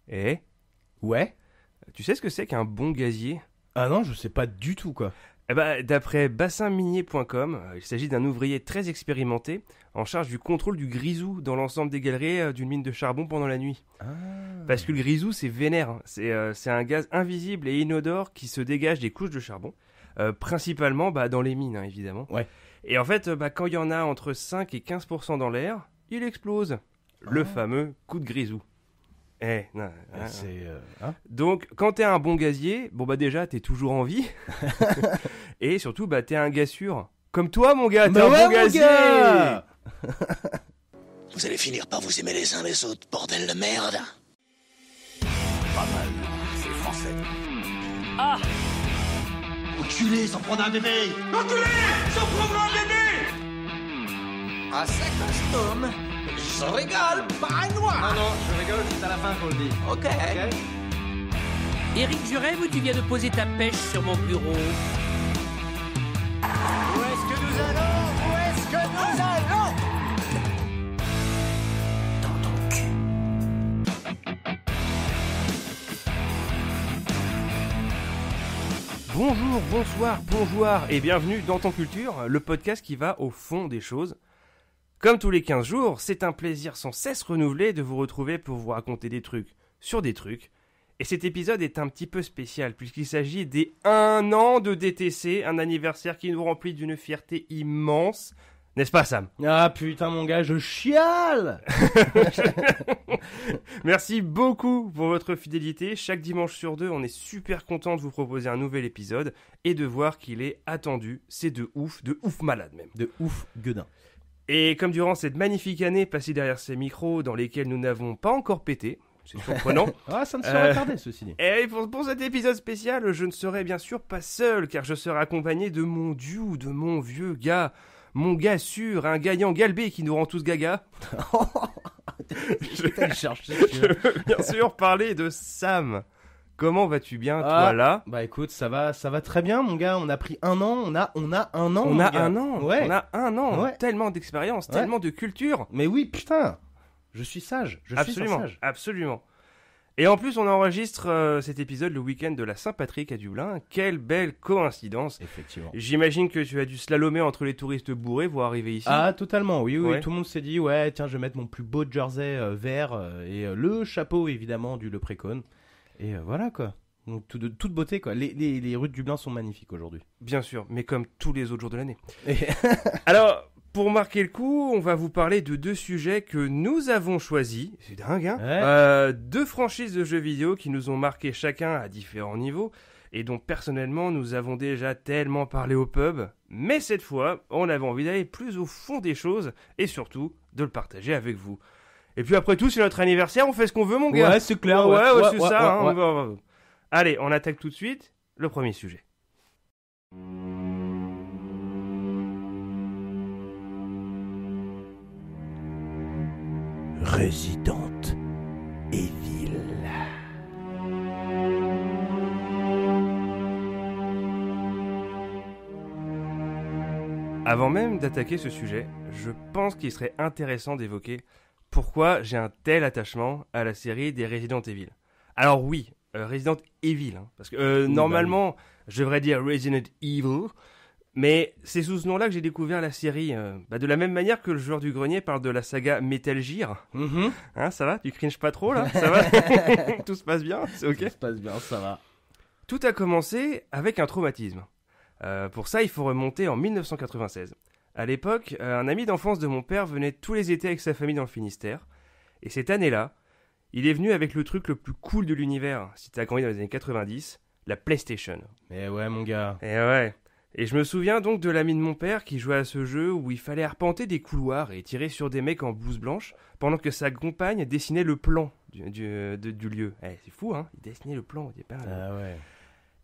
Eh, Ouais. tu sais ce que c'est qu'un bon gazier? Ah non, je sais pas du tout, quoi. Eh ben, d'après bassinminier.com, il s'agit d'un ouvrier très expérimenté en charge du contrôle du grisou dans l'ensemble des galeries d'une mine de charbon pendant la nuit. Ah. Parce que le grisou, c'est vénère, hein. C'est un gaz invisible et inodore qui se dégage des couches de charbon, principalement dans les mines, hein, évidemment. Ouais. Et en fait, quand il y en a entre 5 et 15% dans l'air, il explose. Le fameux coup de grisou. Non, hein. C'est... hein Donc, quand t'es un bon gazier, déjà, t'es toujours en vie. Et surtout, t'es un gars sûr. Comme toi, mon gars, t'es un bon gazier. gars. Vous allez finir par vous aimer les uns les autres, bordel de merde. Pas mal, c'est français. Enculé, sans prendre un bébé. Ah, ça costume. Je régale, pas noir. Non, je rigole, c'est à la fin qu'on le dit. Ok. Éric Jurel, ou tu viens de poser ta pêche sur mon bureau? Où est-ce que nous allons? Où est-ce que nous allons? Dans ton cul. Bonjour, bonsoir, bonjour et bienvenue dans Ton Culture, le podcast qui va au fond des choses. Comme tous les 15 jours, c'est un plaisir sans cesse renouvelé de vous retrouver pour vous raconter des trucs sur des trucs. Et cet épisode est un petit peu spécial puisqu'il s'agit des 1 an de DTC, un anniversaire qui nous remplit d'une fierté immense. N'est-ce pas, Sam? Ah putain, mon gars, je chiale. Merci beaucoup pour votre fidélité. Chaque dimanche sur 2, on est super content de vous proposer un nouvel épisode et de voir qu'il est attendu. C'est de ouf malade même. De ouf, gueudin. Et comme durant cette magnifique année passée derrière ces micros dans lesquels nous n'avons pas encore pété, c'est surprenant. Ah, ça ne serait pas tardé, ceci dit. Et pour cet épisode spécial, je ne serai bien sûr pas seul, car je serai accompagné de mon dieu, de mon vieux gars, mon gars sûr, un gagnant galbé qui nous rend tous gaga. Je vais aller chercher. Je veux bien sûr parler de Sam. Comment vas-tu bien, toi, là? Bah écoute, ça va très bien, mon gars. On a pris 1 an, on a 1 an. On mon a gars. 1 an, Ouais. on a 1 an, Ouais. Tellement d'expérience, Ouais. tellement de culture. Mais oui, putain. Je suis sage. Je suis Absolument, un sage. absolument. Et en plus, on enregistre cet épisode le week-end de la Saint-Patrick à Dublin. Quelle belle coïncidence. Effectivement. J'imagine que tu as dû slalomer entre les touristes bourrés pour arriver ici. Ah, totalement, oui. Ouais. Tout le monde s'est dit, ouais, tiens, je vais mettre mon plus beau jersey vert et le chapeau, évidemment, du Leprechaun. Et voilà, quoi. Donc, de toute beauté, quoi. Les rues de Dublin sont magnifiques aujourd'hui. Bien sûr, mais comme tous les autres jours de l'année. Et- Alors, pour marquer le coup, on va vous parler de 2 sujets que nous avons choisis. C'est dingue, hein? Ouais. 2 franchises de jeux vidéo qui nous ont marqué chacun à différents niveaux et dont personnellement nous avons déjà tellement parlé au pub. Mais cette fois, on avait envie d'aller plus au fond des choses et surtout de le partager avec vous. Et puis après tout, c'est notre anniversaire, on fait ce qu'on veut, mon gars. Ouais, c'est clair. Ouais, Ouais, c'est ouais, ça. ouais, hein, on va. Allez, on attaque tout de suite le premier sujet. Resident Evil. Avant même d'attaquer ce sujet, je pense qu'il serait intéressant d'évoquer pourquoi j'ai un tel attachement à la série des Resident Evil. Alors oui, Resident Evil, hein, parce que normalement, je devrais dire Resident Evil, mais c'est sous ce nom-là que j'ai découvert la série, de la même manière que le joueur du grenier parle de la saga Metal Gear. Mhm. Hein, ça va? Tu cringes pas trop là? Ça va? Tout se passe bien? C'est ok? Ça se passe bien, ça va. Tout a commencé avec un traumatisme. Pour ça, il faut remonter en 1996. À l'époque, un ami d'enfance de mon père venait tous les étés avec sa famille dans le Finistère. Et cette année-là, il est venu avec le truc le plus cool de l'univers, si t'as grandi dans les années 90, la PlayStation. Mais ouais, mon gars. Et ouais. Et je me souviens donc de l'ami de mon père qui jouait à ce jeu où il fallait arpenter des couloirs et tirer sur des mecs en blouse blanche pendant que sa compagne dessinait le plan du lieu. C'est fou, hein? Il dessinait le plan au départ. Ah ouais.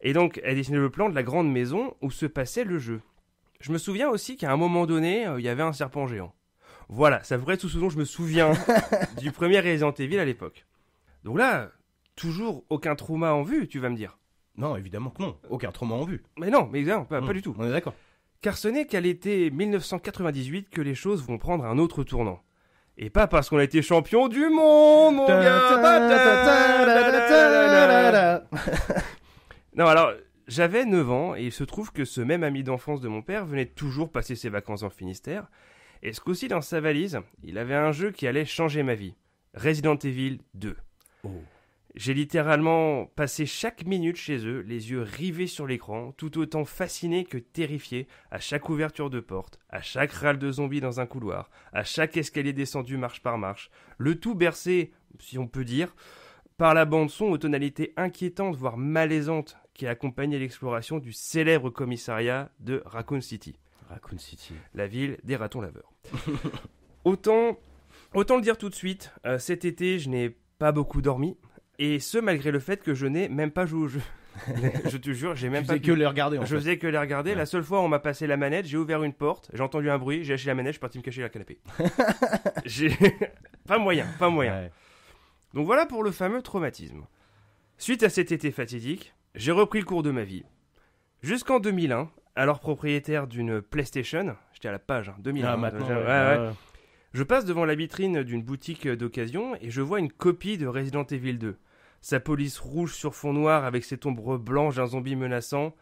Et donc, elle dessinait le plan de la grande maison où se passait le jeu. Je me souviens aussi qu'à un moment donné, il y avait un serpent géant. Voilà, ça pourrait être tout ce dont je me souviens du premier Resident Evil à l'époque. Donc là, toujours aucun trauma en vue, tu vas me dire. Non, évidemment que non. Aucun trauma en vue. Mais non, mais non, pas du tout. On est d'accord. Car ce n'est qu'à l'été 1998 que les choses vont prendre un autre tournant. Et pas parce qu'on a été champion du monde, mon gars. Non, alors, j'avais 9 ans et il se trouve que ce même ami d'enfance de mon père venait toujours passer ses vacances en Finistère. Et ce coup-ci, dans sa valise, il avait un jeu qui allait changer ma vie. Resident Evil 2. Oh. J'ai littéralement passé chaque minute chez eux, les yeux rivés sur l'écran, tout autant fasciné que terrifié à chaque ouverture de porte, à chaque râle de zombies dans un couloir, à chaque escalier descendu marche par marche, le tout bercé, si on peut dire, par la bande-son aux tonalités inquiétantes, voire malaisantes, qui accompagnait l'exploration du célèbre commissariat de Raccoon City. Raccoon City. La ville des ratons laveurs. Autant le dire tout de suite, cet été, je n'ai pas beaucoup dormi, et ce, malgré le fait que je n'ai même pas joué au jeu. Je te jure, j'ai même Tu pas faisais que les regarder, en Je fait. faisais que les regarder. Ouais. La seule fois où on m'a passé la manette, j'ai ouvert une porte, j'ai entendu un bruit, j'ai lâché la manette, je suis parti me cacher à la canapé. J'ai... pas moyen. Ouais. Donc voilà pour le fameux traumatisme. Suite à cet été fatidique, j'ai repris le cours de ma vie. Jusqu'en 2001, alors propriétaire d'une PlayStation, j'étais à la page, 2001. Ah, maintenant, Ouais. Je passe devant la vitrine d'une boutique d'occasion et je vois une copie de Resident Evil 2. Sa police rouge sur fond noir avec cette ombre blanche d'un zombie menaçant.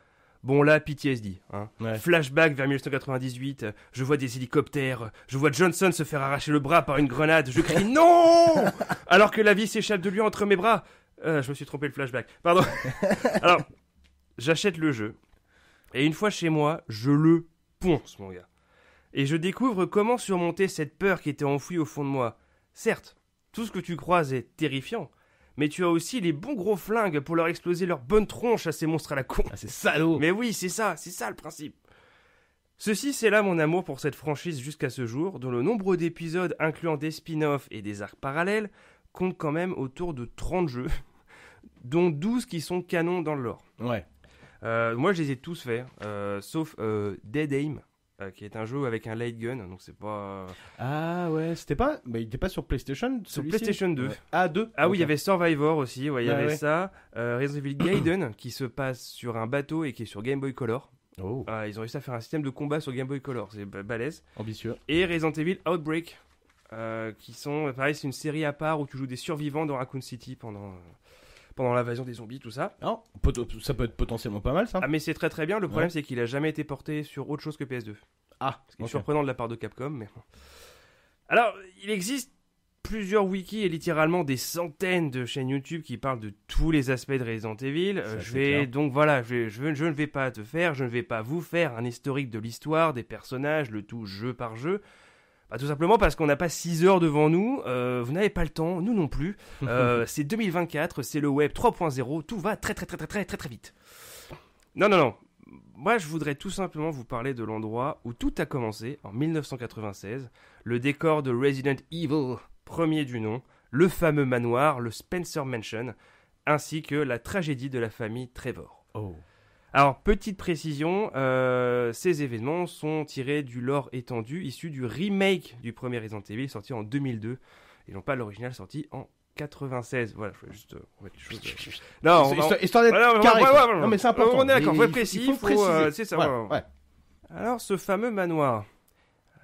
Bon là, PTSD. Hein. Ouais. Flashback vers 1998, je vois des hélicoptères, je vois Johnson se faire arracher le bras par une grenade, je crie NON alors que la vie s'échappe de lui entre mes bras. Je me suis trompé le flashback, pardon. Alors, j'achète le jeu, et une fois chez moi, je le ponce, mon gars. Et je découvre comment surmonter cette peur qui était enfouie au fond de moi. Certes, tout ce que tu croises est terrifiant, mais tu as aussi les bons gros flingues pour leur exploser leur bonne tronche à ces monstres à la con. Ah, c'est salaud. Mais oui, c'est ça le principe. Ceci, c'est là mon amour pour cette franchise jusqu'à ce jour, dont le nombre d'épisodes incluant des spin-offs et des arcs parallèles compte quand même autour de 30 jeux, dont 12 qui sont canons dans le lore. Ouais. Moi, je les ai tous faits, sauf Dead Aim, qui est un jeu avec un light gun, donc c'est pas... Ah ouais, c'était pas... Mais il était pas sur PlayStation, Sur celui-ci PlayStation 2. Ouais. Ah, 2. Ah oui, il y Ok. avait Survivor aussi, ouais, il y Ah avait ouais. ça. Resident Evil Gaiden, qui se passe sur un bateau et qui est sur Game Boy Color. Oh, Ils ont réussi à faire un système de combat sur Game Boy Color, c'est balèze. ambitieux. Et Resident Evil Outbreak, qui sont, pareil, c'est une série à part où tu joues des survivants dans Raccoon City pendant l'invasion des zombies, tout ça. Non, ça peut être potentiellement pas mal, ça. Ah, mais c'est très très bien, le problème c'est qu'il a jamais été porté sur autre chose que PS2. Ah, Ce qui est ok. surprenant de la part de Capcom, mais bon. Alors, il existe plusieurs wikis et littéralement des centaines de chaînes YouTube qui parlent de tous les aspects de Resident Evil. Ça, Je c'est vais clair. donc voilà, je ne vais pas je ne vais pas vous faire un historique de l'histoire, des personnages, le tout jeu par jeu. Bah, tout simplement parce qu'on n'a pas 6 heures devant nous, vous n'avez pas le temps, nous non plus. C'est 2024, c'est le web 3.0, tout va très vite. Non. Moi, je voudrais tout simplement vous parler de l'endroit où tout a commencé, en 1996, le décor de Resident Evil, premier du nom, le fameux manoir, le Spencer Mansion, ainsi que la tragédie de la famille Trevor. Oh. Alors, petite précision, ces événements sont tirés du lore étendu, issu du remake du premier Resident Evil, sorti en 2002, et non pas l'original sorti en 96. Voilà, je voulais juste remettre les choses... Non, on va... Histoire d'être Voilà, carré. ouais, quoi. ouais, Non, mais c'est important. on est d'accord, Il faut être précis, il faut préciser. c'est ça, Ouais, ouais. ouais. Alors, ce fameux manoir,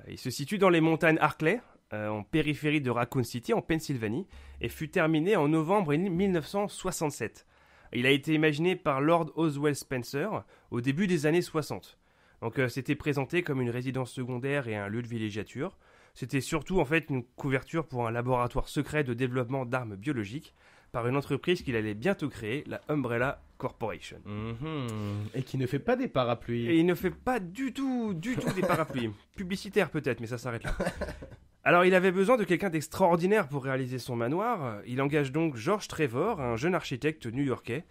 il se situe dans les montagnes Harkley, en périphérie de Raccoon City, en Pennsylvanie, et fut terminé en novembre 1967. Il a été imaginé par Lord Oswell Spencer au début des années 60. Donc, c'était présenté comme une résidence secondaire et un lieu de villégiature. C'était surtout en fait une couverture pour un laboratoire secret de développement d'armes biologiques par une entreprise qu'il allait bientôt créer, la Umbrella Corporation. Mhm. Et qui ne fait pas des parapluies. Et il ne fait pas du tout des parapluies. Publicitaires peut-être, mais ça s'arrête là. Alors il avait besoin de quelqu'un d'extraordinaire pour réaliser son manoir. Il engage donc George Trevor, un jeune architecte new-yorkais.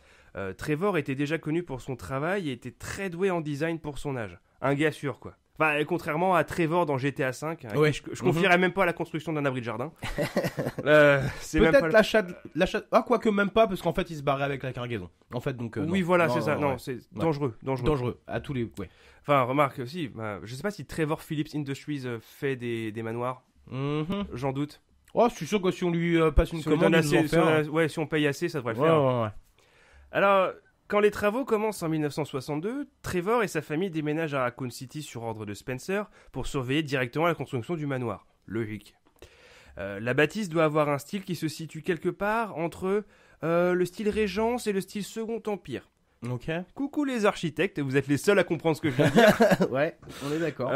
Trevor était déjà connu pour son travail et était très doué en design pour son âge. Un gars sûr quoi. Enfin, contrairement à Trevor dans GTA V, hein, Ouais. je confierais même pas à la construction d'un abri de jardin. C'est même Peut-être pas... l'achat. Ah, quoique même pas, parce qu'en fait, il se barrait avec la cargaison. En fait, donc. Oui, non. voilà, Non, c'est ça. Non, ouais. c'est Ouais. dangereux. Dangereux. À tous les. Ouais. Enfin, remarque aussi, je sais pas si Trevor Phillips Industries fait des manoirs. Mhm. J'en doute. Oh, je suis sûr que si on lui passe une Si on lui commande, donne il nous en assez- fait un. ouais, si on paye assez, ça devrait le Ouais, faire. ouais, ouais. Alors, quand les travaux commencent en 1962, Trevor et sa famille déménagent à Raccoon City sur ordre de Spencer pour surveiller directement la construction du manoir. Logique. La bâtisse doit avoir un style qui se situe quelque part entre le style Régence et le style Second Empire. Ok. Coucou les architectes, vous êtes les seuls à comprendre ce que je viens de dire. Ouais, on est d'accord.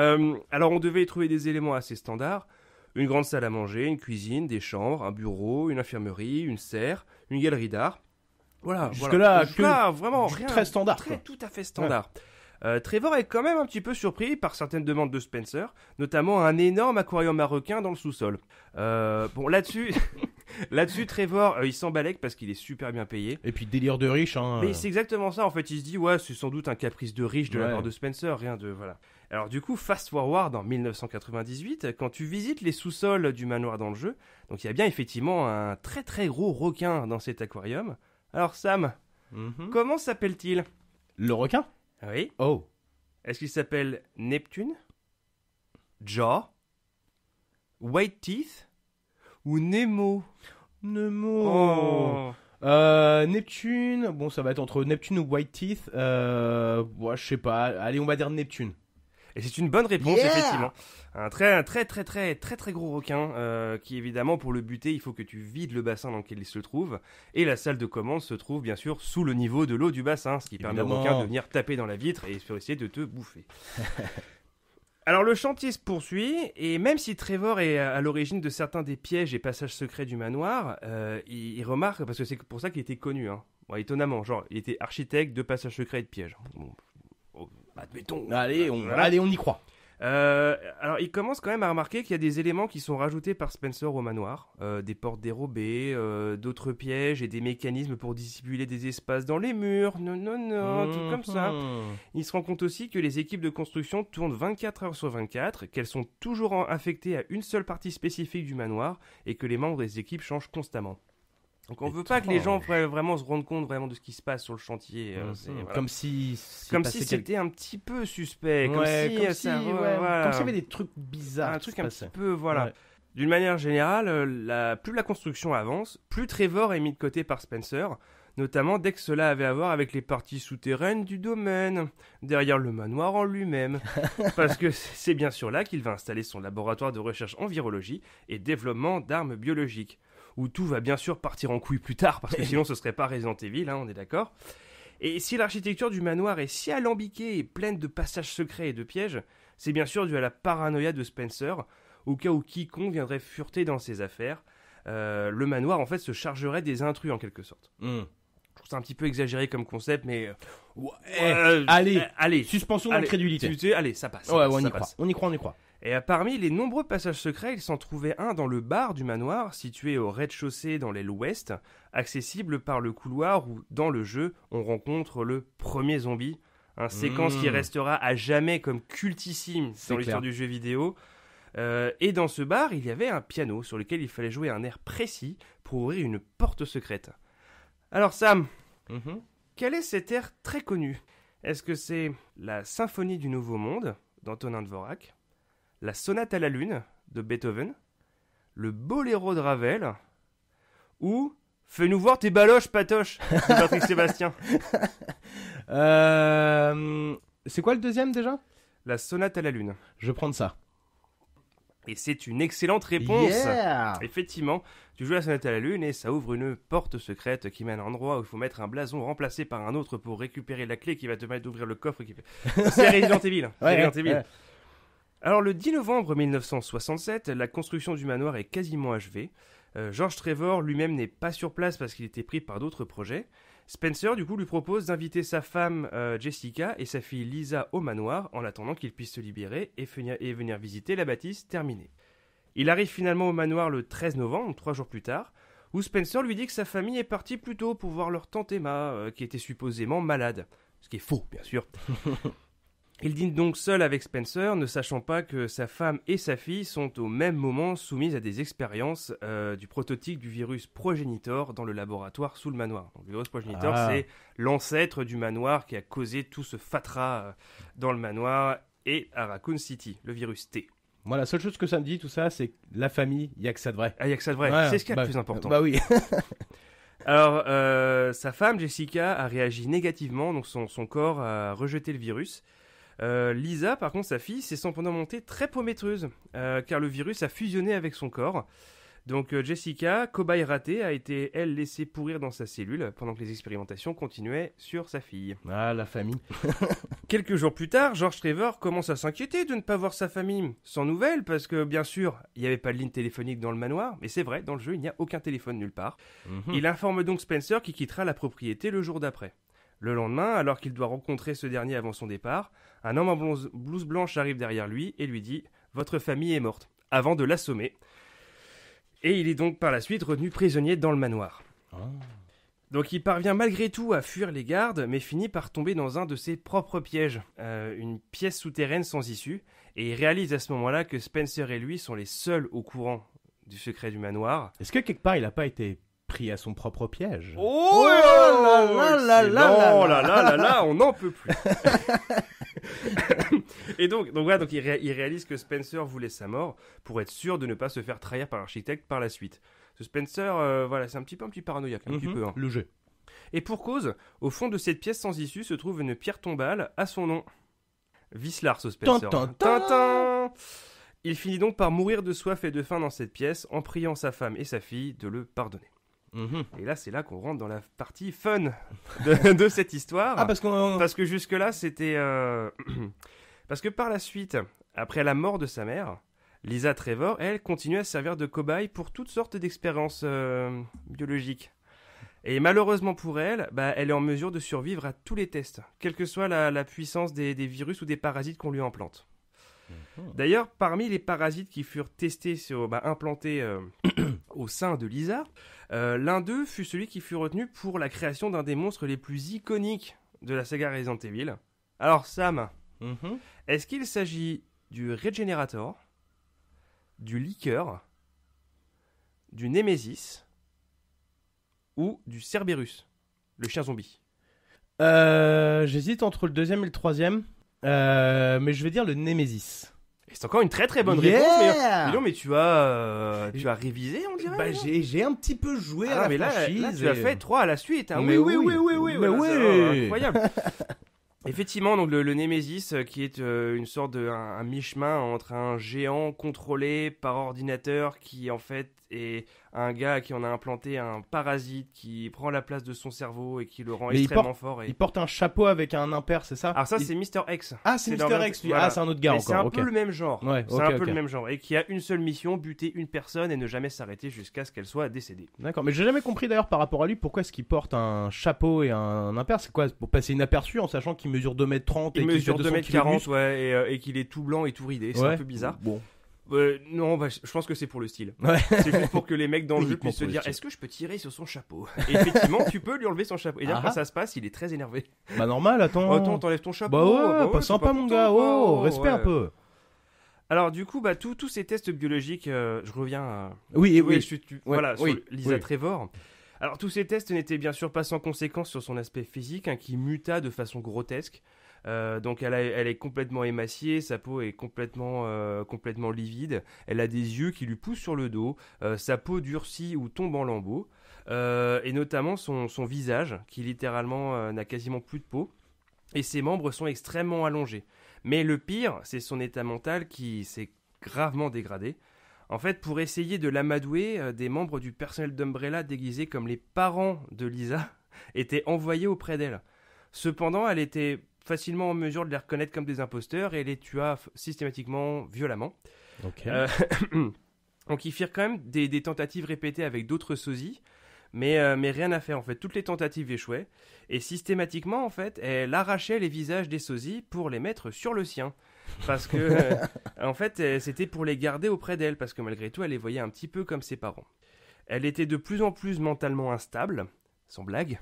Alors on devait y trouver des éléments assez standards. Une grande salle à manger, une cuisine, des chambres, un bureau, une infirmerie, une serre, une galerie d'art. Voilà. Jusque-là, vraiment rien. très standard. Très Quoi. tout à fait standard. Trevor est quand même un petit peu surpris par certaines demandes de Spencer, notamment un énorme aquarium marocain dans le sous-sol. Là-dessus, Trevor, il s'en balèque parce qu'il est super bien payé. Et puis délire de riche. Hein, Mais c'est exactement ça, en fait. Il se dit, ouais, c'est sans doute un caprice de riche de la Ouais. part de Spencer, rien de... Voilà. Alors du coup, fast forward en 1998, quand tu visites les sous-sols du manoir dans le jeu, donc il y a bien effectivement un très très gros requin dans cet aquarium. Alors Sam, Mhm. comment s'appelle-t-il? Le requin. Oui. Oh. Est-ce qu'il s'appelle Neptune, Jaw, White Teeth ou Nemo? Nemo. Neptune. Bon, ça va être entre Neptune ou White Teeth. Ouais, je sais pas. Allez, on va dire Neptune. Et c'est une bonne réponse, Yeah. effectivement. Un très gros requin qui, évidemment, pour le buter, il faut que tu vides le bassin dans lequel il se trouve. Et la salle de commande se trouve, bien sûr, sous le niveau de l'eau du bassin, ce qui permet au Évidemment. requin de venir taper dans la vitre et essayer de te bouffer. Alors, le chantier se poursuit, et même si Trevor est à l'origine de certains des pièges et passages secrets du manoir, il remarque, parce que c'est pour ça qu'il était connu, hein. Bon, étonnamment, genre, il était architecte de passages secrets et de pièges. Bon, admettons. Allez, Voilà. allez, on y croit. Alors, il commence quand même à remarquer qu'il y a des éléments qui sont rajoutés par Spencer au manoir. Des portes dérobées, d'autres pièges et des mécanismes pour dissimuler des espaces dans les murs. Non, tout comme ça. Il se rend compte aussi que les équipes de construction tournent 24 heures sur 24, qu'elles sont toujours affectées à une seule partie spécifique du manoir et que les membres des équipes changent constamment. Donc on veut pas que les gens vraiment se rendent compte vraiment de ce qui se passe sur le chantier. Voilà. Comme si C'était un petit peu suspect, comme Ouais, si comme ça, si, voilà. comme s'il y avait des trucs bizarres. un qui truc se un passaient. petit peu, voilà. Ouais. D'une manière générale, plus la construction avance, plus Trevor est mis de côté par Spencer, notamment dès que cela avait à voir avec les parties souterraines du domaine, derrière le manoir en lui-même, parce que c'est bien sûr là qu'il va installer son laboratoire de recherche en virologie et développement d'armes biologiques, où tout va bien sûr partir en couille plus tard, parce que sinon ce serait pas Resident Evil, hein, on est d'accord. Et si l'architecture du manoir est si alambiquée et pleine de passages secrets et de pièges, c'est bien sûr dû à la paranoïa de Spencer, au cas où quiconque viendrait fureter dans ses affaires. Le manoir en fait se chargerait des intrus en quelque sorte. Je trouve ça un petit peu exagéré comme concept, mais... allez, Suspension allez, d'incrédulité. allez, ça passe. Ouais, ça passe, on y ça croit. passe. On y croit. Et parmi les nombreux passages secrets, il s'en trouvait un dans le bar du manoir, situé au rez-de-chaussée dans l'aile ouest, accessible par le couloir où, dans le jeu, on rencontre le premier zombie. Un séquence qui restera à jamais comme cultissime C'est dans l'histoire clair. du jeu vidéo. Et dans ce bar, il y avait un piano sur lequel il fallait jouer un air précis pour ouvrir une porte secrète. Alors Sam, quel est cet air très connu? Est-ce que c'est la Symphonie du Nouveau Monde d'Antonin Dvorak, la Sonate à la Lune de Beethoven, le Boléro de Ravel, ou Fais-nous voir tes baloches, Patoche de Patrick Sébastien? C'est quoi le deuxième déjà? La Sonate à la Lune. Je vais prendre ça. Et c'est une excellente réponse. Yeah. Effectivement, tu joues la Sonate à la Lune et ça ouvre une porte secrète qui mène à un endroit où il faut mettre un blason remplacé par un autre pour récupérer la clé qui va te permettre d'ouvrir le coffre. C'est Resident Evil. Resident Evil. Ouais. Alors le 10 novembre 1967, la construction du manoir est quasiment achevée. George Trevor lui-même n'est pas sur place parce qu'il était pris par d'autres projets. Spencer du coup lui propose d'inviter sa femme Jessica et sa fille Lisa au manoir en attendant qu'il puisse se libérer et venir visiter la bâtisse terminée. Il arrive finalement au manoir le 13 novembre, 3 jours plus tard, où Spencer lui dit que sa famille est partie plus tôt pour voir leur tante Emma, qui était supposément malade. Ce qui est faux, bien sûr. Il dîne donc seul avec Spencer, ne sachant pas que sa femme et sa fille sont au même moment soumises à des expériences du prototype du virus Progenitor dans le laboratoire sous le manoir. Donc, le virus Progenitor, c'est l'ancêtre du manoir qui a causé tout ce fatras dans le manoir et à Raccoon City, le virus T. Moi, la seule chose que ça me dit, tout ça, c'est que la famille, il n'y a que ça de vrai. Ah, il n'y a que ça de vrai, Ouais, c'est ce qu'il y a de plus important. Bah oui. Alors, sa femme, Jessica, a réagi négativement, donc son corps a rejeté le virus. Lisa, par contre, sa fille, s'est cependant montée très prometteuse, car le virus a fusionné avec son corps. Donc Jessica, cobaye ratée, a été, elle, laissée pourrir dans sa cellule pendant que les expérimentations continuaient sur sa fille. Ah, la famille. Quelques jours plus tard, George Trevor commence à s'inquiéter de ne pas voir sa famille. Sans nouvelles, parce que bien sûr, il n'y avait pas de ligne téléphonique dans le manoir, mais c'est vrai, dans le jeu, il n'y a aucun téléphone nulle part. Il informe donc Spencer qui quittera la propriété le jour d'après. Le lendemain, alors qu'il doit rencontrer ce dernier avant son départ, un homme en blouse blanche arrive derrière lui et lui dit « Votre famille est morte », avant de l'assommer. Et il est donc par la suite retenu prisonnier dans le manoir. Donc il parvient malgré tout à fuir les gardes, mais finit par tomber dans un de ses propres pièges, une pièce souterraine sans issue, et il réalise à ce moment-là que Spencer et lui sont les seuls au courant du secret du manoir. Est-ce que quelque part il n'a pas été pris à son propre piège? Oh là, on n'en peut plus. Et donc il réalise que Spencer voulait sa mort pour être sûr de ne pas se faire trahir par l'architecte par la suite. Ce Spencer, c'est un petit paranoïaque, petit peu. Hein. Le jeu. Et pour cause, au fond de cette pièce sans issue se trouve une pierre tombale à son nom. Vislar, ce Spencer. Tintin. Il finit donc par mourir de soif et de faim dans cette pièce en priant sa femme et sa fille de le pardonner. Et là, c'est là qu'on rentre dans la partie fun de cette histoire. Ah, parce que jusque-là, c'était... Parce que par la suite, après la mort de sa mère, Lisa Trevor, elle, continue à servir de cobaye pour toutes sortes d'expériences biologiques. Et malheureusement pour elle, elle est en mesure de survivre à tous les tests, quelle que soit la puissance des virus ou des parasites qu'on lui implante. D'ailleurs, parmi les parasites qui furent testés, implantés au sein de Lisa, l'un d'eux fut celui qui fut retenu pour la création d'un des monstres les plus iconiques de la saga Resident Evil. Alors Sam, est-ce qu'il s'agit du Regenerator, du Licker, du Nemesis ou du Cerberus, le chien zombie? J'hésite entre le deuxième et le troisième. Mais je vais dire le Nemesis. Et c'est encore une très très bonne réponse. Mais tu as révisé, on dirait. J'ai un petit peu joué à la franchise. Là, tu as fait 3 à la suite. Hein. Mais oui. Incroyable. Effectivement, donc le Nemesis, qui est une sorte de un mi-chemin entre un géant contrôlé par ordinateur qui en fait est un gars à qui on a implanté un parasite qui prend la place de son cerveau et qui le rend extrêmement fort. Il porte un chapeau avec un impair, c'est ça? Alors ça, c'est Mr. X. Ah, c'est Mr. X, lui. Voilà. Ah, c'est un autre gars encore. C'est un peu le même genre. Ouais, c'est un peu le même genre. Et qui a une seule mission, buter une personne et ne jamais s'arrêter jusqu'à ce qu'elle soit décédée. D'accord, mais j'ai jamais compris d'ailleurs par rapport à lui, pourquoi est-ce qu'il porte un chapeau et un impair? C'est quoi? Pour passer inaperçu en sachant qu'il mesure 2m30 et qu'il mesure 2m40, et qu'il est tout blanc et tout ridé. C'est un peu bizarre. Bon. Non, je pense que c'est pour le style. Ouais. C'est juste pour que les mecs dans le jeu puissent se dire est-ce que je peux tirer sur son chapeau? Et effectivement, tu peux lui enlever son chapeau. Et là, quand ça se passe, il est très énervé. Bah normal, attends. Attends, t'enlèves ton chapeau. Pas sympa mon gars. Respect un peu. Alors du coup, tous ces tests biologiques, je reviens à... Oui. Sur Lisa Trevor. Alors tous ces tests n'étaient bien sûr pas sans conséquence sur son aspect physique, qui muta de façon grotesque. Donc elle est complètement émaciée, sa peau est complètement livide, elle a des yeux qui lui poussent sur le dos, sa peau durcit ou tombe en lambeaux, et notamment son visage qui littéralement n'a quasiment plus de peau, et ses membres sont extrêmement allongés. Mais le pire, c'est son état mental qui s'est gravement dégradé. En fait, pour essayer de l'amadouer, des membres du personnel d'Umbrella déguisés comme les parents de Lisa étaient envoyés auprès d'elle. Cependant, elle était facilement en mesure de les reconnaître comme des imposteurs et les tua systématiquement violemment. Donc ils firent quand même des tentatives répétées avec d'autres sosies, mais rien à faire en fait. Toutes les tentatives échouaient et systématiquement en fait, elle arrachait les visages des sosies pour les mettre sur le sien. Parce que en fait, c'était pour les garder auprès d'elle parce que malgré tout, elle les voyait un petit peu comme ses parents. Elle était de plus en plus mentalement instable, sans blague.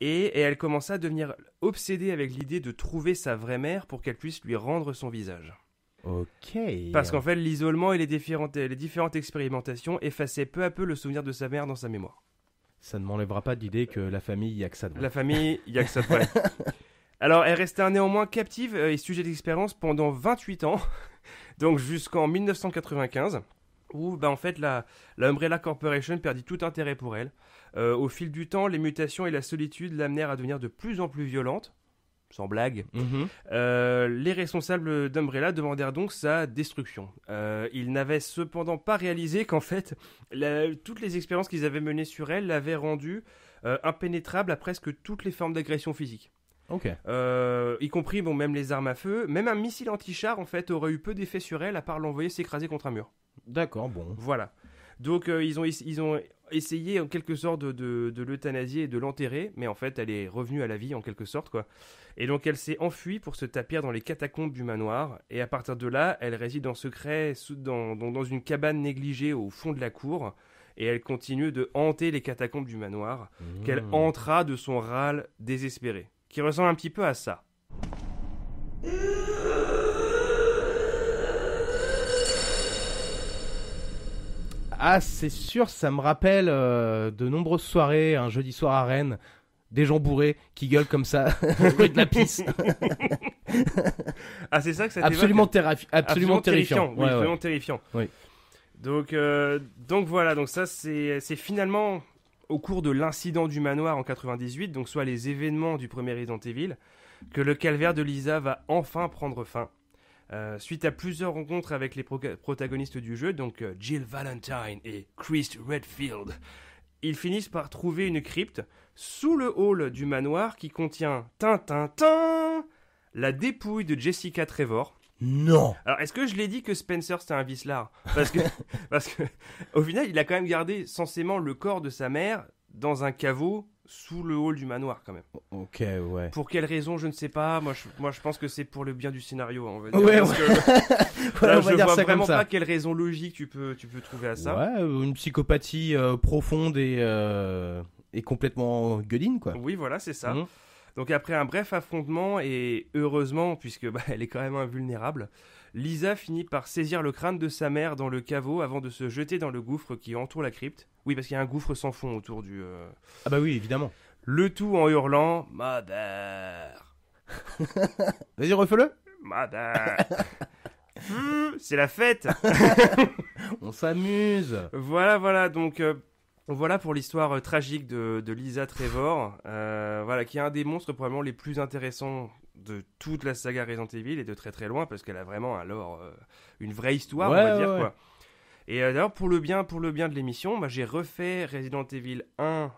Et elle commença à devenir obsédée avec l'idée de trouver sa vraie mère pour qu'elle puisse lui rendre son visage. Ok. Parce qu'en fait, l'isolement et les différentes expérimentations effaçaient peu à peu le souvenir de sa mère dans sa mémoire. Ça ne m'enlèvera pas d'idée que la famille, il n'y a que ça de vrai. La famille, il n'y a que ça de vrai. Alors, elle resta néanmoins captive et sujet d'expérience pendant 28 ans, donc jusqu'en 1995. Où en fait la Umbrella Corporation perdit tout intérêt pour elle. Au fil du temps, les mutations et la solitude l'amenèrent à devenir de plus en plus violente. sans blague. Mhm. Les responsables d'Umbrella demandèrent donc sa destruction. Ils n'avaient cependant pas réalisé qu'en fait, toutes les expériences qu'ils avaient menées sur elle l'avaient rendue impénétrable à presque toutes les formes d'agression physique. Ok. Y compris même les armes à feu. Même un missile anti-char en fait aurait eu peu d'effet sur elle à part l'envoyer s'écraser contre un mur. D'accord, bon. Voilà. Donc ils ont essayé en quelque sorte de l'euthanasier et de l'enterrer, mais en fait elle est revenue à la vie en quelque sorte quoi. Et donc elle s'est enfuie pour se tapir dans les catacombes du manoir, et à partir de là elle réside en secret dans une cabane négligée au fond de la cour, et elle continue de hanter les catacombes du manoir, qu'elle hantera de son râle désespéré, qui ressemble un petit peu à ça. Ah, c'est sûr, ça me rappelle de nombreuses soirées, un jeudi soir à Rennes, des gens bourrés qui gueulent comme ça, rue de la Pisse. Ah, c'est ça que ça Absolument t'évoque absolument terrifiant. Oui, Ouais, absolument ouais. terrifiant. Oui. Donc voilà, donc ça c'est finalement au cours de l'incident du manoir en 98, donc soit les événements du premier Resident Evil, que le calvaire de Lisa va enfin prendre fin. Suite à plusieurs rencontres avec les protagonistes du jeu, donc Jill Valentine et Chris Redfield, ils finissent par trouver une crypte sous le hall du manoir qui contient la dépouille de Jessica Trevor. Non. Alors, est-ce que je l'ai dit que Spencer c'était un vicelard ? Parce que au final, il a quand même gardé censément le corps de sa mère dans un caveau sous le hall du manoir quand même. Ok, ouais. Pour quelle raison, je ne sais pas. Moi, je pense que c'est pour le bien du scénario, on va dire. Ouais, Parce ouais. que Voilà, là, on va je dire vois ça vraiment comme ça. pas quelle raison logique tu peux trouver à ça. Ouais, une psychopathie profonde et complètement gueudine, quoi. Oui, voilà, c'est ça. Mhm. Donc après un bref affrontement, et heureusement, puisque elle est quand même invulnérable, Lisa finit par saisir le crâne de sa mère dans le caveau avant de se jeter dans le gouffre qui entoure la crypte. Oui, parce qu'il y a un gouffre sans fond autour du... Ah bah oui, évidemment. Le tout en hurlant « Mother !» Vas-y, refais-le. Mother C'est la fête. On s'amuse. Voilà, donc... Voilà pour l'histoire tragique de Lisa Trevor, voilà, qui est un des monstres probablement les plus intéressants de toute la saga Resident Evil, et de très très loin, parce qu'elle a vraiment un lore, une vraie histoire, Ouais, on va dire, ouais. quoi. Et d'ailleurs, pour le bien de l'émission, j'ai refait Resident Evil 1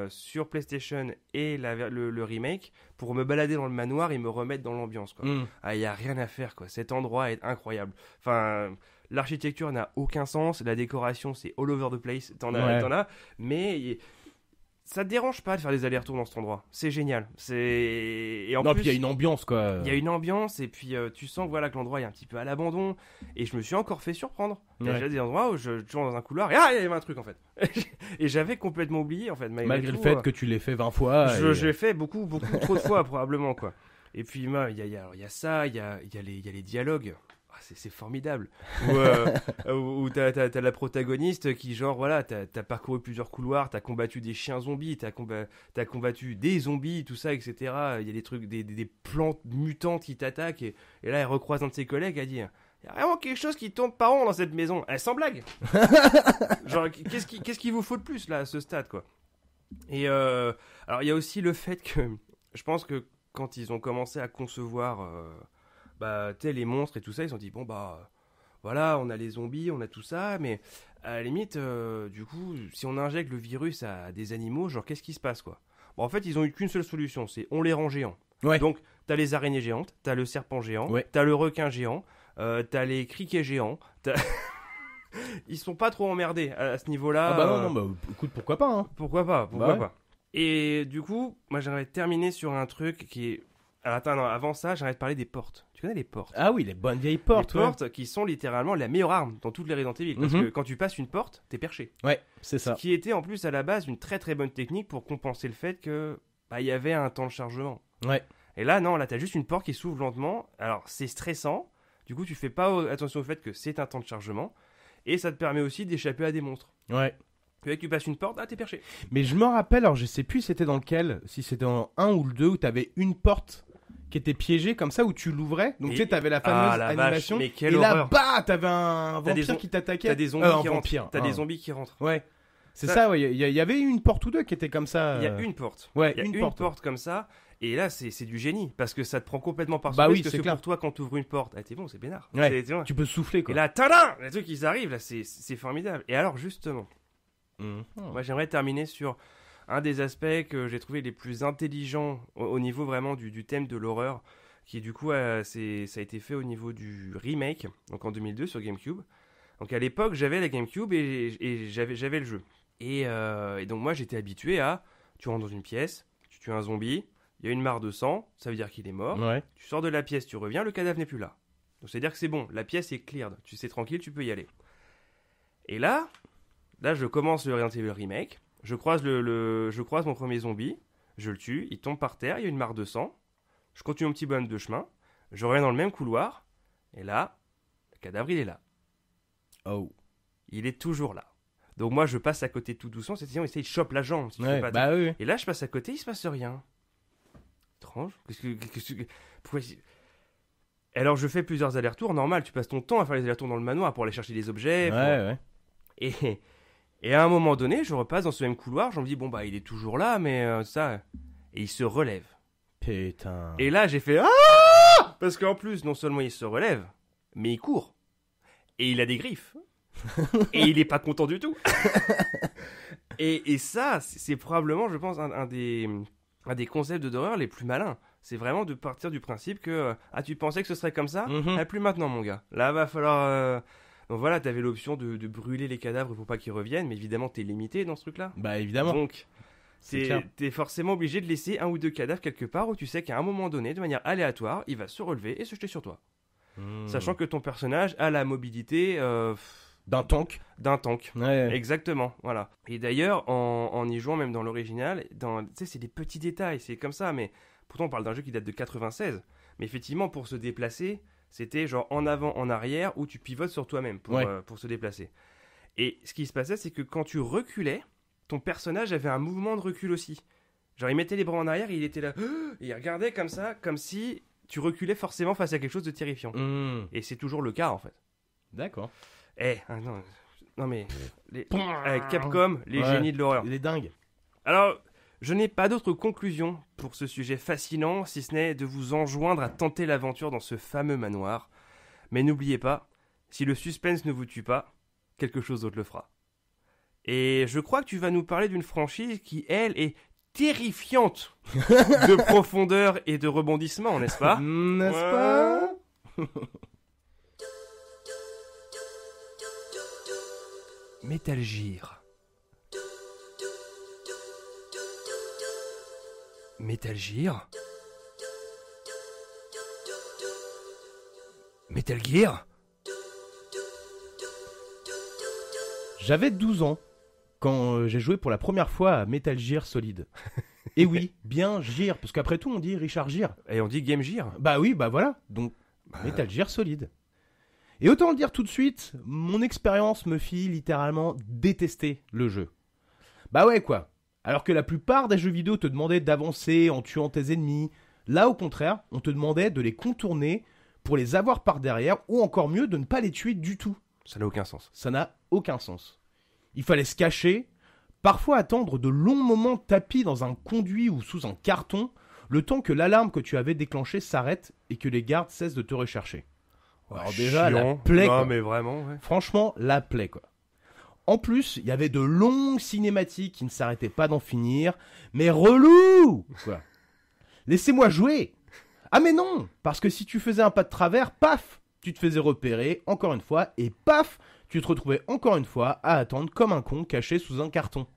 sur PlayStation et le remake pour me balader dans le manoir et me remettre dans l'ambiance, quoi. Ah, il n'y a rien à faire, quoi. Cet endroit est incroyable. Enfin... L'architecture n'a aucun sens, la décoration c'est all over the place, t'en as, mais ça te dérange pas de faire des allers-retours dans cet endroit, c'est génial. Et en Non, plus, puis il y a une ambiance, quoi. il y a une ambiance, et puis tu sens que l'endroit est un petit peu à l'abandon, et je me suis encore fait surprendre. Il y a déjà des endroits où je tourne dans un couloir et il y avait un truc en fait. Et j'avais complètement oublié en fait. Malgré le fait que tu l'aies fait 20 fois. Je l'ai fait beaucoup trop de fois probablement, quoi. Et puis il y a ça, il y a les dialogues. C'est formidable. Où t'as la protagoniste qui, genre, voilà, t'as parcouru plusieurs couloirs, t'as combattu des chiens zombies, t'as combattu des zombies, tout ça, etc. Il y a des trucs, des plantes mutantes qui t'attaquent, et là, elle recroise un de ses collègues, elle dit: il y a vraiment quelque chose qui tourne pas rond dans cette maison. Sans blague. Genre, qu'est-ce qu'il vous faut de plus, là, à ce stade, quoi. Et alors, il y a aussi le fait que, je pense que quand ils ont commencé à concevoir... les monstres et tout ça, ils se sont dit voilà, on a les zombies, on a tout ça, mais à la limite, du coup, si on injecte le virus à des animaux, genre qu'est-ce qui se passe, quoi. En fait, ils ont eu qu'une seule solution, c'est on les rend géants. Ouais. Donc t'as les araignées géantes, t'as le serpent géant, Ouais. t'as le requin géant, t'as les criquets géants, ils sont pas trop emmerdés à ce niveau-là. Ah bah non, écoute, pourquoi pas, hein. Pourquoi pas. Ouais. Et du coup, moi j'aimerais terminer sur un truc qui est... Alors attends, non, avant ça, j'aimerais te parler des portes. Tu connais les portes? Ah oui, les bonnes vieilles portes. Les portes qui sont littéralement la meilleure arme dans toutes les Resident Evil. Parce que quand tu passes une porte, t'es perché. Ouais, c'est ça. Ce qui était en plus à la base une très très bonne technique pour compenser le fait que il y avait un temps de chargement. Ouais. Et là, non, là t'as juste une porte qui s'ouvre lentement. Alors c'est stressant. Du coup, tu fais pas attention au fait que c'est un temps de chargement. Et ça te permet aussi d'échapper à des monstres. Ouais. Dès que tu passes une porte, t'es perché. Mais je me rappelle, alors je sais plus c'était dans lequel, si c'était dans 1 ou le 2, où t'avais une porte qui était piégée comme ça, où tu l'ouvrais. Donc tu sais, t'avais la fameuse la animation. vache, mais quelle et là, horreur. t'avais un vampire qui t'attaquait. T'as des zombies qui rentrent. T'as des zombies qui rentrent. Ouais. C'est ça, ouais. Il y avait une porte ou deux qui était comme ça. Il y a une porte. Ouais, Il y a une porte comme ça. Et là, c'est du génie, parce que ça te prend complètement par Bah surprise, oui, parce c'est que clair. pour toi, quand tu ouvres une porte, t'es bon, c'est bénard. Ouais, Tu vois. tu peux souffler, quoi. Et là, tadam, les trucs, ils arrivent, là, c'est formidable. Et alors, justement, Mhm. moi, j'aimerais terminer sur un des aspects que j'ai trouvé les plus intelligents au niveau vraiment du thème de l'horreur, qui du coup, ça a été fait au niveau du remake, donc en 2002 sur GameCube. Donc à l'époque, j'avais la GameCube et j'avais le jeu. Et donc moi, j'étais habitué à, tu rentres dans une pièce, tu tues un zombie, il y a une mare de sang, ça veut dire qu'il est mort. Ouais. Tu sors de la pièce, tu reviens, le cadavre n'est plus là. Donc c'est-à-dire que c'est bon, la pièce est cleared, tu sais tranquille, tu peux y aller. Et là, je commence le Resident Evil Remake, je croise mon premier zombie, je le tue, il tombe par terre, il y a une mare de sang, je continue mon petit bonhomme de chemin, je reviens dans le même couloir, et là, le cadavre il est là. Oh. Il est toujours là. Donc moi je passe à côté tout doucement, c'est-à-dire il chope la jambe. Si tu Ouais, fais pas bah oui. Et là je passe à côté, il se passe rien. Étrange. Pourquoi Alors je fais plusieurs allers-retours, normal, tu passes ton temps à faire les allers-retours dans le manoir pour aller chercher des objets. Ouais. Et à un moment donné, je repasse dans ce même couloir, je me dis bon bah il est toujours là, mais ça... Et il se relève. Putain. Et là j'ai fait ah, parce qu'en plus non seulement il se relève, mais il court. Et il a des griffes. Et il est pas content du tout. et ça, c'est probablement, je pense, un des concepts d'horreur les plus malins. C'est vraiment de partir du principe que tu pensais que ce serait comme ça, Mhm. plus maintenant mon gars. Là va falloir. Donc voilà, t'avais l'option de brûler les cadavres pour pas qu'ils reviennent, mais évidemment t'es limité dans ce truc-là. Bah évidemment. Donc C'est clair. t'es forcément obligé de laisser un ou deux cadavres quelque part où tu sais qu'à un moment donné, de manière aléatoire, il va se relever et se jeter sur toi. Mhm. Sachant que ton personnage a la mobilité D'un tank. d'un tank. Ouais. Exactement, voilà. Et d'ailleurs, en y jouant même dans l'original, tu sais, c'est des petits détails, c'est comme ça, mais pourtant on parle d'un jeu qui date de 96. Mais effectivement, pour se déplacer, c'était genre en avant, en arrière, où tu pivotes sur toi-même pour se déplacer. Et ce qui se passait, c'est que quand tu reculais, ton personnage avait un mouvement de recul aussi. Genre il mettait les bras en arrière, et il était là, et il regardait comme ça, comme si tu reculais forcément face à quelque chose de terrifiant. Mhm. Et c'est toujours le cas en fait. D'accord. Non mais avec Capcom, les Ouais. génies de l'horreur. Il est dingue. Alors, je n'ai pas d'autre conclusion pour ce sujet fascinant, si ce n'est de vous enjoindre à tenter l'aventure dans ce fameux manoir. Mais n'oubliez pas, si le suspense ne vous tue pas, quelque chose d'autre le fera. Et je crois que tu vas nous parler d'une franchise qui, elle, est terrifiante de profondeur et de rebondissement, n'est-ce pas? N'est-ce Ouais. pas? Metal Gear. Metal Gear. Metal Gear. J'avais 12 ans quand j'ai joué pour la première fois à Metal Gear Solid. Et oui, bien Gear, parce qu'après tout on dit Richard Gere. Et on dit Game Gear. Bah oui, bah voilà, donc Metal Gear Solid. Et autant le dire tout de suite, mon expérience me fit littéralement détester le jeu. Bah ouais quoi, alors que la plupart des jeux vidéo te demandaient d'avancer en tuant tes ennemis, là au contraire, on te demandait de les contourner pour les avoir par derrière, ou encore mieux de ne pas les tuer du tout. Ça n'a aucun sens. Ça n'a aucun sens. Il fallait se cacher, parfois attendre de longs moments tapis dans un conduit ou sous un carton, le temps que l'alarme que tu avais déclenchée s'arrête et que les gardes cessent de te rechercher. Alors déjà, la Chiant. plaie, Non, quoi. mais vraiment, ouais. Franchement, la plaie, quoi. En plus, il y avait de longues cinématiques qui ne s'arrêtaient pas d'en finir, mais relou, quoi. Laissez-moi jouer. Ah mais non, parce que si tu faisais un pas de travers, paf, tu te faisais repérer, encore une fois, et paf, tu te retrouvais encore une fois à attendre comme un con caché sous un carton.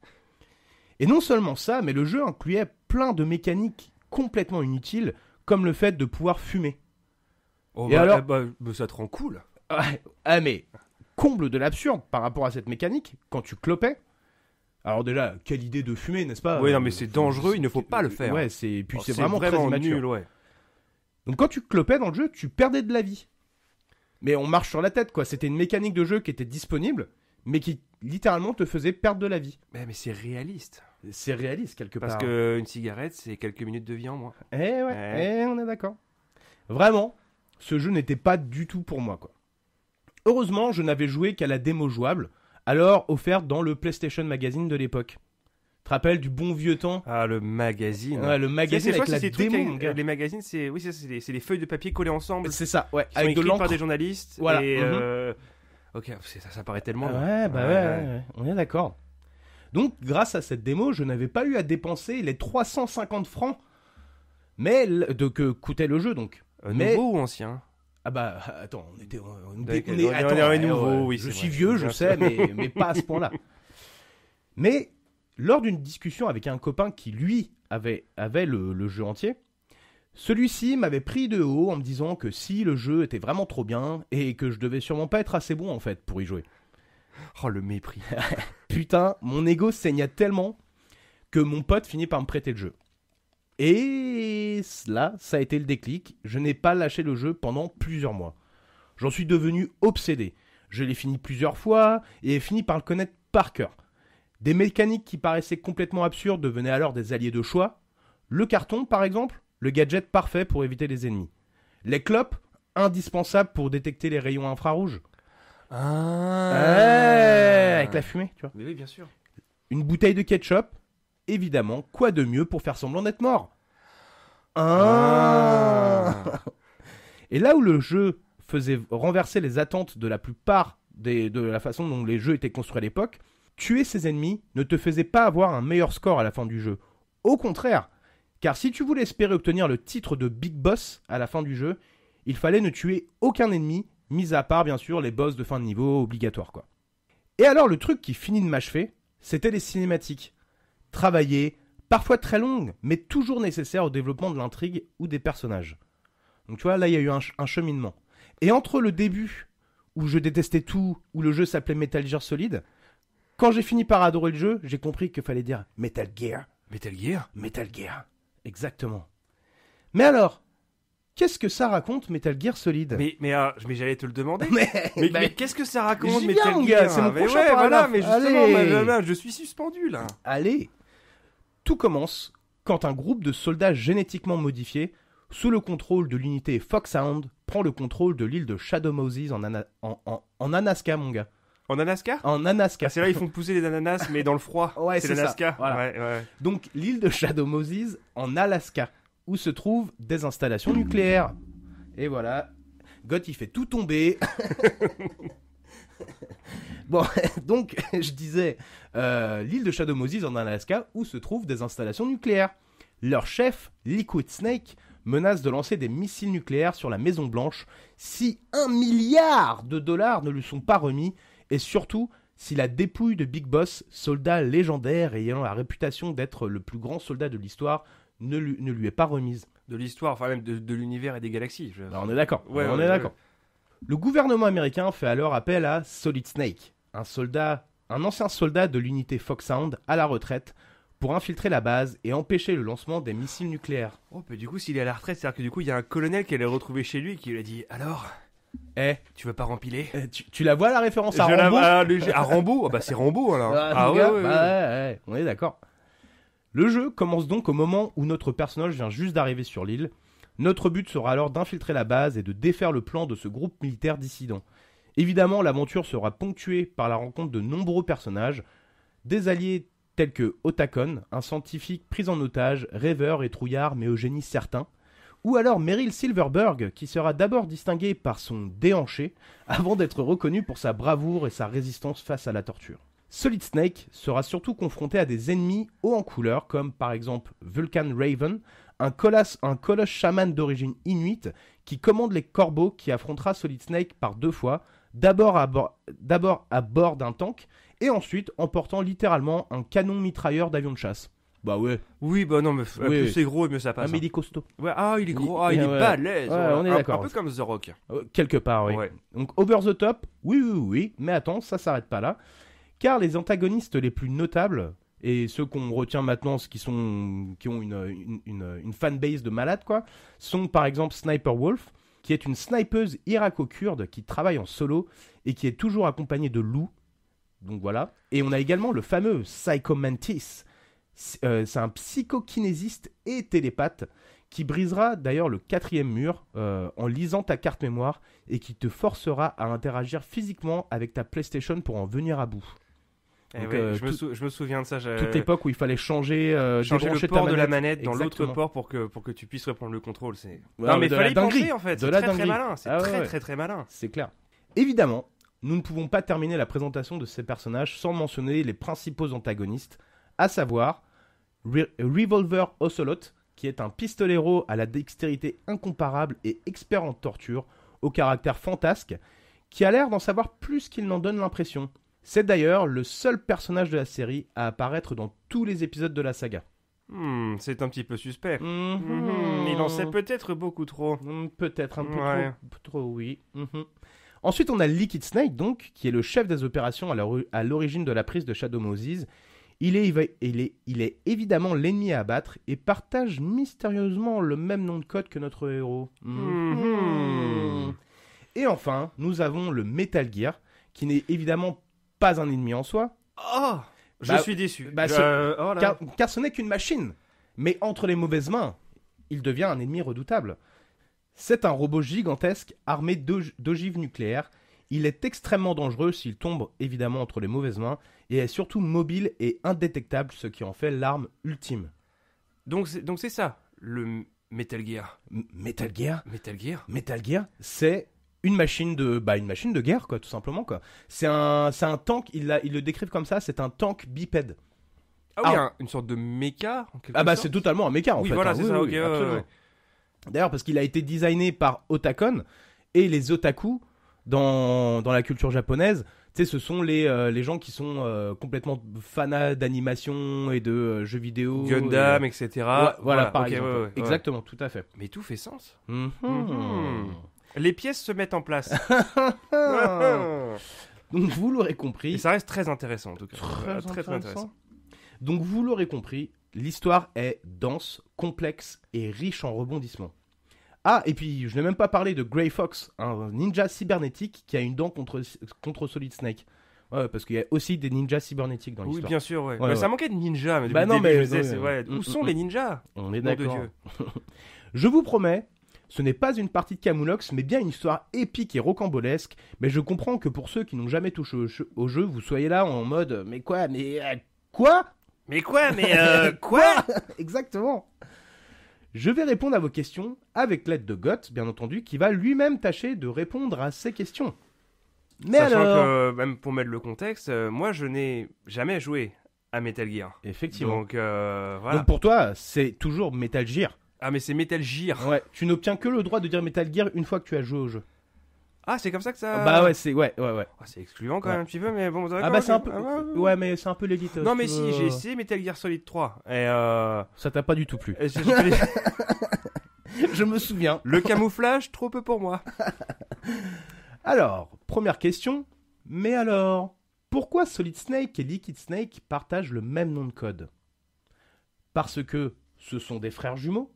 Et non seulement ça, mais le jeu incluait plein de mécaniques complètement inutiles, comme le fait de pouvoir fumer. Oh, Et alors ça te rend cool. Ah mais, comble de l'absurde par rapport à cette mécanique, quand tu clopais. Alors déjà, quelle idée de fumer, n'est-ce pas? Oui, non, mais c'est dangereux, il ne faut pas le faire. Ouais, puis Oh, c'est vraiment très immature. nul, ouais. Donc quand tu clopais dans le jeu, tu perdais de la vie. Mais on marche sur la tête, quoi. C'était une mécanique de jeu qui était disponible, mais qui littéralement te faisait perdre de la vie. Mais c'est réaliste. C'est réaliste quelque Parce part. qu'une cigarette, c'est quelques minutes de vie en moins. Ouais, on est d'accord. Vraiment, ce jeu n'était pas du tout pour moi, quoi. Heureusement, je n'avais joué qu'à la démo jouable, alors offerte dans le PlayStation Magazine de l'époque. te rappelles du bon vieux temps? Ah, le magazine. Ouais, le magazine avec la c'est démo, mon gars. les magazines, c'est c'est les feuilles de papier collées ensemble. C'est ça, ouais, Qui sont avec de écrites l'encre. par des journalistes. Voilà. Et, ok, ça paraît tellement. Ouais, ouais, on est d'accord. Donc, grâce à cette démo, je n'avais pas eu à dépenser les 350 francs que coûtait le jeu, donc. Nouveau ou ancien? Ah bah, attends, on est nouveau, oui, je c'est suis vrai. vieux, je Bien sais, mais pas à ce point-là. Mais, lors d'une discussion avec un copain qui, lui, avait le jeu entier, celui-ci m'avait pris de haut en me disant que si le jeu était vraiment trop bien et que je devais sûrement pas être assez bon, en fait, pour y jouer. Oh, le mépris. Putain, mon ego saignait tellement que mon pote finit par me prêter le jeu. Et là, ça a été le déclic. Je n'ai pas lâché le jeu pendant plusieurs mois. J'en suis devenu obsédé. Je l'ai fini plusieurs fois et ai fini par le connaître par cœur. Des mécaniques qui paraissaient complètement absurdes devenaient alors des alliés de choix. Le carton, par exemple, le gadget parfait pour éviter les ennemis. Les clopes, indispensables pour détecter les rayons infrarouges. Avec la fumée, tu vois. Mais oui, bien sûr. Une bouteille de ketchup, évidemment, quoi de mieux pour faire semblant d'être mort? Et là où le jeu faisait renverser les attentes de la plupart de la façon dont les jeux étaient construits à l'époque, tuer ses ennemis ne te faisait pas avoir un meilleur score à la fin du jeu. Au contraire, car si tu voulais espérer obtenir le titre de Big Boss à la fin du jeu, il fallait ne tuer aucun ennemi, mis à part bien sûr les boss de fin de niveau obligatoires, quoi. Et alors le truc qui finit de m'achever, c'était les cinématiques. Travaillées, parfois très longues, mais toujours nécessaires au développement de l'intrigue ou des personnages. Donc tu vois, là il y a eu un cheminement. Et entre le début, où je détestais tout, où le jeu s'appelait Metal Gear Solid, quand j'ai fini par adorer le jeu, j'ai compris qu'il fallait dire Metal Gear. Metal Gear? Metal Gear, exactement. Mais alors, qu'est-ce que ça raconte Metal Gear Solid? Mais j'allais te le demander. mais Mais qu'est-ce que ça raconte, j'y Metal viens, mon Gear? gars, c'est mon Mais prochain ouais, voilà, paragraphe. mais justement, Allez. je suis suspendu là. Allez. Tout commence quand un groupe de soldats génétiquement modifiés, sous le contrôle de l'unité Foxhound, prend le contrôle de l'île de Shadow Moses en Alaska, mon gars. En Alaska? En Alaska. Ah, c'est là ils font pousser les ananas, mais dans le froid. Ouais, c'est ça, l'Alaska. voilà. Ouais. Donc, l'île de Shadow Moses en Alaska, où se trouvent des installations nucléaires. Et voilà, God, il fait tout tomber. Bon, donc, je disais, l'île de Shadow Moses en Alaska, où se trouvent des installations nucléaires. Leur chef, Liquid Snake, menace de lancer des missiles nucléaires sur la Maison Blanche si $1 milliard ne lui sont pas remis, et surtout si la dépouille de Big Boss, soldat légendaire ayant la réputation d'être le plus grand soldat de l'histoire, ne lui est pas remise. De l'histoire, enfin même de l'univers et des galaxies. Alors, on est d'accord. Ouais, on ouais, est d'accord. Le gouvernement américain fait alors appel à Solid Snake, un ancien soldat de l'unité Foxhound à la retraite, pour infiltrer la base et empêcher le lancement des missiles nucléaires. Oh, mais du coup, s'il est à la retraite, c'est-à-dire que du coup, il y a un colonel qui allait retrouver chez lui et qui lui a dit « Alors, tu veux pas rempiler ?» Tu la vois la référence à Je la Rambo? à Rambo? Ah bah c'est Rambo alors. Ah ouais, ouais, on est d'accord. Le jeu commence donc au moment où notre personnage vient juste d'arriver sur l'île. Notre but sera alors d'infiltrer la base et de défaire le plan de ce groupe militaire dissident. Évidemment, l'aventure sera ponctuée par la rencontre de nombreux personnages, des alliés tels que Otacon, un scientifique pris en otage, rêveur et trouillard mais au génie certain, ou alors Meryl Silverberg, qui sera d'abord distinguée par son déhanché, avant d'être reconnue pour sa bravoure et sa résistance face à la torture. Solid Snake sera surtout confronté à des ennemis hauts en couleur, comme par exemple Vulcan Raven, un colosse chaman d'origine inuite qui commande les corbeaux qui affrontera Solid Snake par 2 fois, d'abord à bord d'un tank, et ensuite en portant littéralement un canon mitrailleur d'avion de chasse. Bah ouais. Oui, bah non, mais plus c'est gros, mieux ça Ah, passe. mais il est costaud. Ouais, il est gros, il ouais, est balèze. ouais, on est d'accord. Un peu comme The Rock. Quelque part, oui. Ouais. Donc over the top, oui, mais attends, ça s'arrête pas là. Car les antagonistes les plus notables, et ceux qu'on retient maintenant, qui ont une fanbase de malades, quoi, sont par exemple Sniper Wolf, qui est une snipeuse irako-kurde qui travaille en solo et qui est toujours accompagnée de loups. Donc voilà. Et on a également le fameux Psycho Mantis. C'est un psychokinésiste et télépathe qui brisera d'ailleurs le 4e mur en lisant ta carte mémoire et qui te forcera à interagir physiquement avec ta PlayStation pour en venir à bout. Donc, ouais, je me souviens de ça. Toute l'époque où il fallait changer le port de la manette dans l'autre Exactement. port pour que tu puisses reprendre le contrôle. Ouais, Non, mais de fallait la y penser dinguerie. en fait. De C'est la très dinguerie. malin. C'est Ah ouais, très ouais. malin. C'est clair. Évidemment, nous ne pouvons pas terminer la présentation de ces personnages sans mentionner les principaux antagonistes, à savoir Revolver Ocelot, qui est un pistolero à la dextérité incomparable et expert en torture, au caractère fantasque, qui a l'air d'en savoir plus qu'il n'en donne l'impression. C'est d'ailleurs le seul personnage de la série à apparaître dans tous les épisodes de la saga. C'est un petit peu suspect. Mhm. Il en sait peut-être beaucoup trop. Peut-être un peu Ouais. trop, oui. Ensuite, on a Liquid Snake, donc, qui est le chef des opérations à l'origine de la prise de Shadow Moses. Il est évidemment l'ennemi à abattre et partage mystérieusement le même nom de code que notre héros. Et enfin, nous avons le Metal Gear, qui n'est évidemment pas un ennemi en soi, Oh, je Bah, suis déçu. bah, Oh là. car ce n'est qu'une machine. Mais entre les mauvaises mains, il devient un ennemi redoutable. C'est un robot gigantesque armé d'ogives nucléaires. Il est extrêmement dangereux s'il tombe évidemment entre les mauvaises mains et est surtout mobile et indétectable, ce qui en fait l'arme ultime. Donc c'est ça, le Metal Gear. Metal Gear, Metal Gear c'est une machine de guerre, quoi, tout simplement, quoi. C'est un tank, ils le décrivent comme ça, c'est un tank bipède. Ah oui, une sorte de méca en quelque Ah bah sorte. c'est totalement un méca en Oui, fait. voilà, hein. c'est ça, ok, absolument. ouais. D'ailleurs parce qu'il a été designé par Otakon et les otaku dans la culture japonaise, tu sais, ce sont les gens qui sont complètement fanats d'animation et de jeux vidéo. Gundam, etc. Ouais, voilà, par ok, exemple. ouais. Exactement, tout à fait. Mais tout fait sens. Mhm. Les pièces se mettent en place. Donc vous l'aurez compris. Et ça reste très intéressant en tout cas. Très intéressant. Donc vous l'aurez compris, l'histoire est dense, complexe et riche en rebondissements. Ah, et puis je n'ai même pas parlé de Grey Fox, un ninja cybernétique qui a une dent contre Solid Snake. Ouais, parce qu'il y a aussi des ninjas cybernétiques dans Oui, l'histoire. bien sûr, ouais. Ouais, Mais ça ouais. manquait de ninjas. Mais Bah depuis non, le début, mais- je me disais, ouais, c'est- ouais. où sont les ninjas? On est Nom de d'accord. Dieu. Je vous promets, ce n'est pas une partie de Camoulox, mais bien une histoire épique et rocambolesque. Mais je comprends que pour ceux qui n'ont jamais touché au jeu, vous soyez là en mode « Mais quoi? Mais quoi ?» Mais quoi? Mais quoi? Exactement. Je vais répondre à vos questions avec l'aide de Goth, bien entendu, qui va lui-même tâcher de répondre à ces questions. Mais Sachant alors... que, même pour mettre le contexte, moi je n'ai jamais joué à Metal Gear. Effectivement. Donc voilà. Donc pour toi, c'est toujours Metal Gear. Ah mais c'est Metal Gear. Ouais, tu n'obtiens que le droit de dire Metal Gear une fois que tu as joué au jeu. Ah c'est comme ça que ça... Bah ouais, c'est... Ouais. Ah, c'est excluant quand même un petit peu, mais bon... Ah d'accord, bah ok. c'est un peu... Ah, ouais. Ouais, mais c'est un peu l'élite. Non mais tu si, veux. j'ai essayé Metal Gear Solid 3. Et Ça t'a pas du tout plu. j'ai pas les- Je me souviens. Le camouflage, trop peu pour moi. Alors, première question. Mais alors, pourquoi Solid Snake et Liquid Snake partagent le même nom de code? Parce que ce sont des frères jumeaux?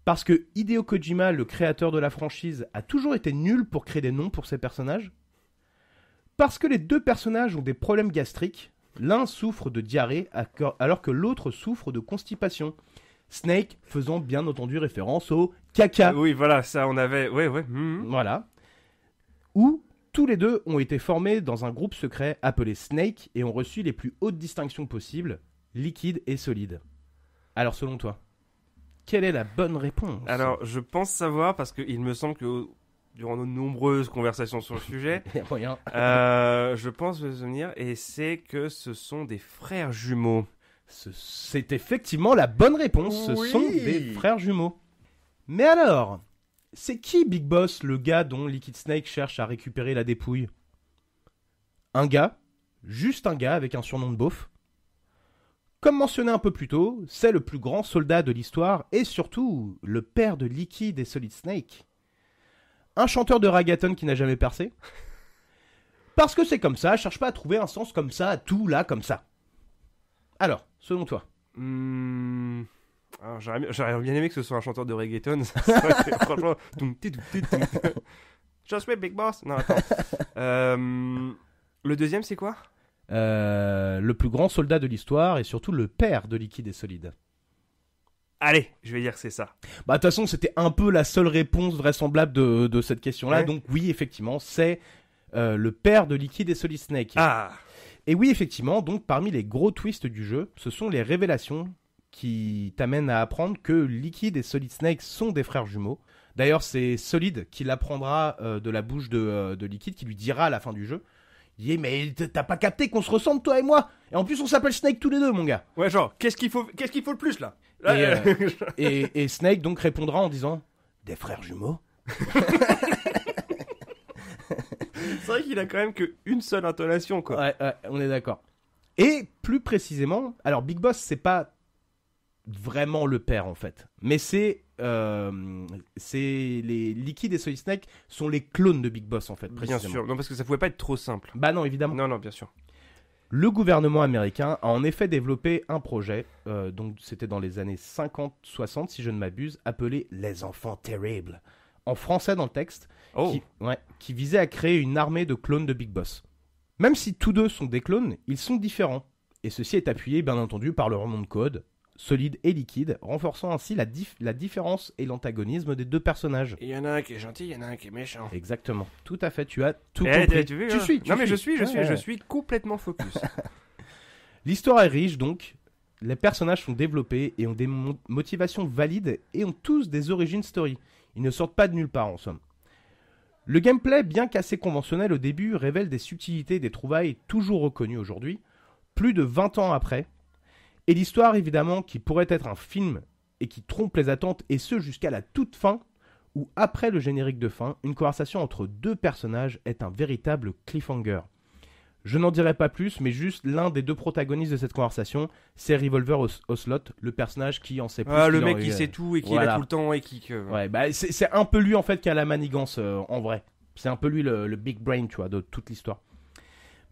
Parce que Hideo Kojima, le créateur de la franchise, a toujours été nul pour créer des noms pour ses personnages? Parce que les deux personnages ont des problèmes gastriques, l'un souffre de diarrhée alors que l'autre souffre de constipation. Snake faisant bien entendu référence au caca. Oui voilà, ça on avait... Ouais. Voilà. Ou tous les deux ont été formés dans un groupe secret appelé Snake et ont reçu les plus hautes distinctions possibles, liquide et solide. Alors selon toi, quelle est la bonne réponse? Alors je pense savoir, parce qu'il me semble que durant nos nombreuses conversations sur le sujet, Il y a moyen. je pense me souvenir, et c'est que ce sont des frères jumeaux. C'est effectivement la bonne réponse, Oui. ce sont des frères jumeaux. Mais alors, c'est qui Big Boss, le gars dont Liquid Snake cherche à récupérer la dépouille? Un gars, juste un gars avec un surnom de beauf. Comme mentionné un peu plus tôt, c'est le plus grand soldat de l'histoire et surtout le père de Liquid et Solid Snake. Un chanteur de reggaeton qui n'a jamais percé. Parce que c'est comme ça, cherche pas à trouver un sens comme ça à tout là comme ça. Alors, selon toi? Alors, j'aurais bien aimé que ce soit un chanteur de reggaeton. Ça serait- Franchement... Je suis Big Boss. Non, attends. Le deuxième, c'est quoi? Le plus grand soldat de l'histoire et surtout le père de Liquid et Solide. Allez, je vais dire que c'est ça. Bah de toute façon c'était un peu la seule réponse vraisemblable de cette question-là. Ouais. Donc oui effectivement c'est le père de Liquid et Solid Snake. Ah, Et oui, effectivement, donc parmi les gros twists du jeu, ce sont les révélations qui t'amènent à apprendre que Liquid et Solid Snake sont des frères jumeaux. D'ailleurs, c'est Solid qui l'apprendra de la bouche de Liquid, qui lui dira à la fin du jeu. Il dit, mais t'as pas capté qu'on se ressemble, toi et moi? Et en plus, on s'appelle Snake tous les deux, mon gars. Ouais, genre, qu'est-ce qu'il faut le plus, là? Et Snake donc répondra en disant, des frères jumeaux? C'est vrai qu'il a quand même qu'une seule intonation, quoi. Ouais, on est d'accord. Et plus précisément, alors Big Boss, c'est pas vraiment le père en fait, mais c'est les Liquid et Solid Snake sont les clones de Big Boss en fait. Bien sûr, non parce que ça pouvait pas être trop simple. Bah non, évidemment. Non, bien sûr. Le gouvernement américain a en effet développé un projet, donc c'était dans les années 50-60 si je ne m'abuse, appelé Les Enfants Terribles, en français dans le texte, qui visait à créer une armée de clones de Big Boss. Même si tous deux sont des clones, ils sont différents, et ceci est appuyé bien entendu par leur nom de code, Solid et Liquid, renforçant ainsi la différence et l'antagonisme des deux personnages. Il y en a un qui est gentil, il y en a un qui est méchant. Exactement, tout à fait, tu as tout compris. Tu suis. Je suis complètement focus. L'histoire est riche donc, les personnages sont développés et ont des motivations valides et ont tous des origin story. Ils ne sortent pas de nulle part en somme. Le gameplay, bien qu'assez conventionnel au début, révèle des subtilités et des trouvailles toujours reconnues aujourd'hui, plus de 20 ans après. Et l'histoire, évidemment, qui pourrait être un film et qui trompe les attentes, et ce jusqu'à la toute fin, où après le générique de fin, une conversation entre deux personnages est un véritable cliffhanger. Je n'en dirai pas plus, mais juste l'un des deux protagonistes de cette conversation, c'est Revolver Ocelot, le personnage qui en sait plus. Ah, le mec qui sait tout et qui est tout le temps et qui... Ouais, bah c'est un peu lui en fait qui a la manigance en vrai. C'est un peu lui le big brain, tu vois, de toute l'histoire.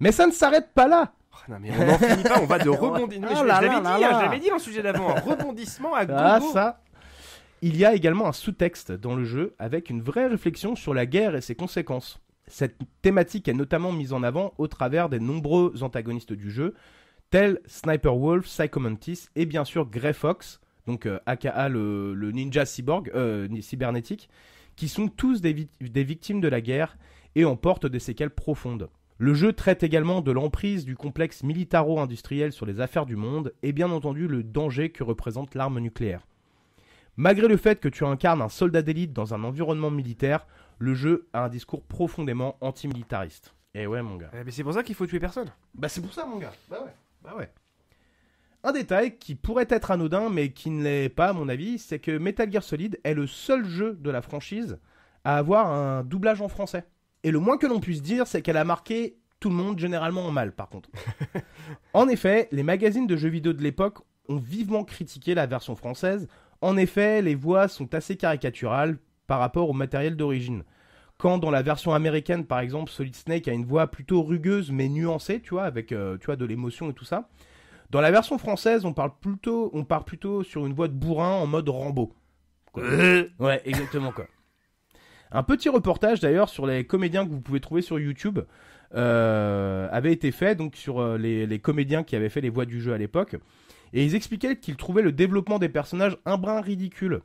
Mais ça ne s'arrête pas là. Oh, non mais on n'en finit pas, on va de rebondissement. Je l'avais dit dans le sujet d'avant, un rebondissement à gogo. Ah ça. Il y a également un sous-texte dans le jeu avec une vraie réflexion sur la guerre et ses conséquences. Cette thématique est notamment mise en avant au travers des nombreux antagonistes du jeu, tels Sniper Wolf, Psycho Mantis et bien sûr Grey Fox, donc aka le ninja cyborg, cybernétique, qui sont tous des victimes de la guerre et en portent des séquelles profondes. Le jeu traite également de l'emprise du complexe militaro-industriel sur les affaires du monde et bien entendu le danger que représente l'arme nucléaire. Malgré le fait que tu incarnes un soldat d'élite dans un environnement militaire, le jeu a un discours profondément antimilitariste. Et ouais mon gars. Mais c'est pour ça qu'il faut tuer personne. Bah c'est pour ça mon gars. Bah ouais. Un détail qui pourrait être anodin mais qui ne l'est pas à mon avis, c'est que Metal Gear Solid est le seul jeu de la franchise à avoir un doublage en français. Et le moins que l'on puisse dire, c'est qu'elle a marqué tout le monde, généralement en mal par contre. En effet, les magazines de jeux vidéo de l'époque ont vivement critiqué la version française. En effet, les voix sont assez caricaturales par rapport au matériel d'origine. Quand dans la version américaine, par exemple, Solid Snake a une voix plutôt rugueuse mais nuancée, tu vois, avec de l'émotion et tout ça. Dans la version française, on part plutôt sur une voix de bourrin en mode Rambo. Ouais, exactement quoi. Un petit reportage d'ailleurs sur les comédiens que vous pouvez trouver sur YouTube avait été fait donc sur les comédiens qui avaient fait les voix du jeu à l'époque. Et ils expliquaient qu'ils trouvaient le développement des personnages un brin ridicule.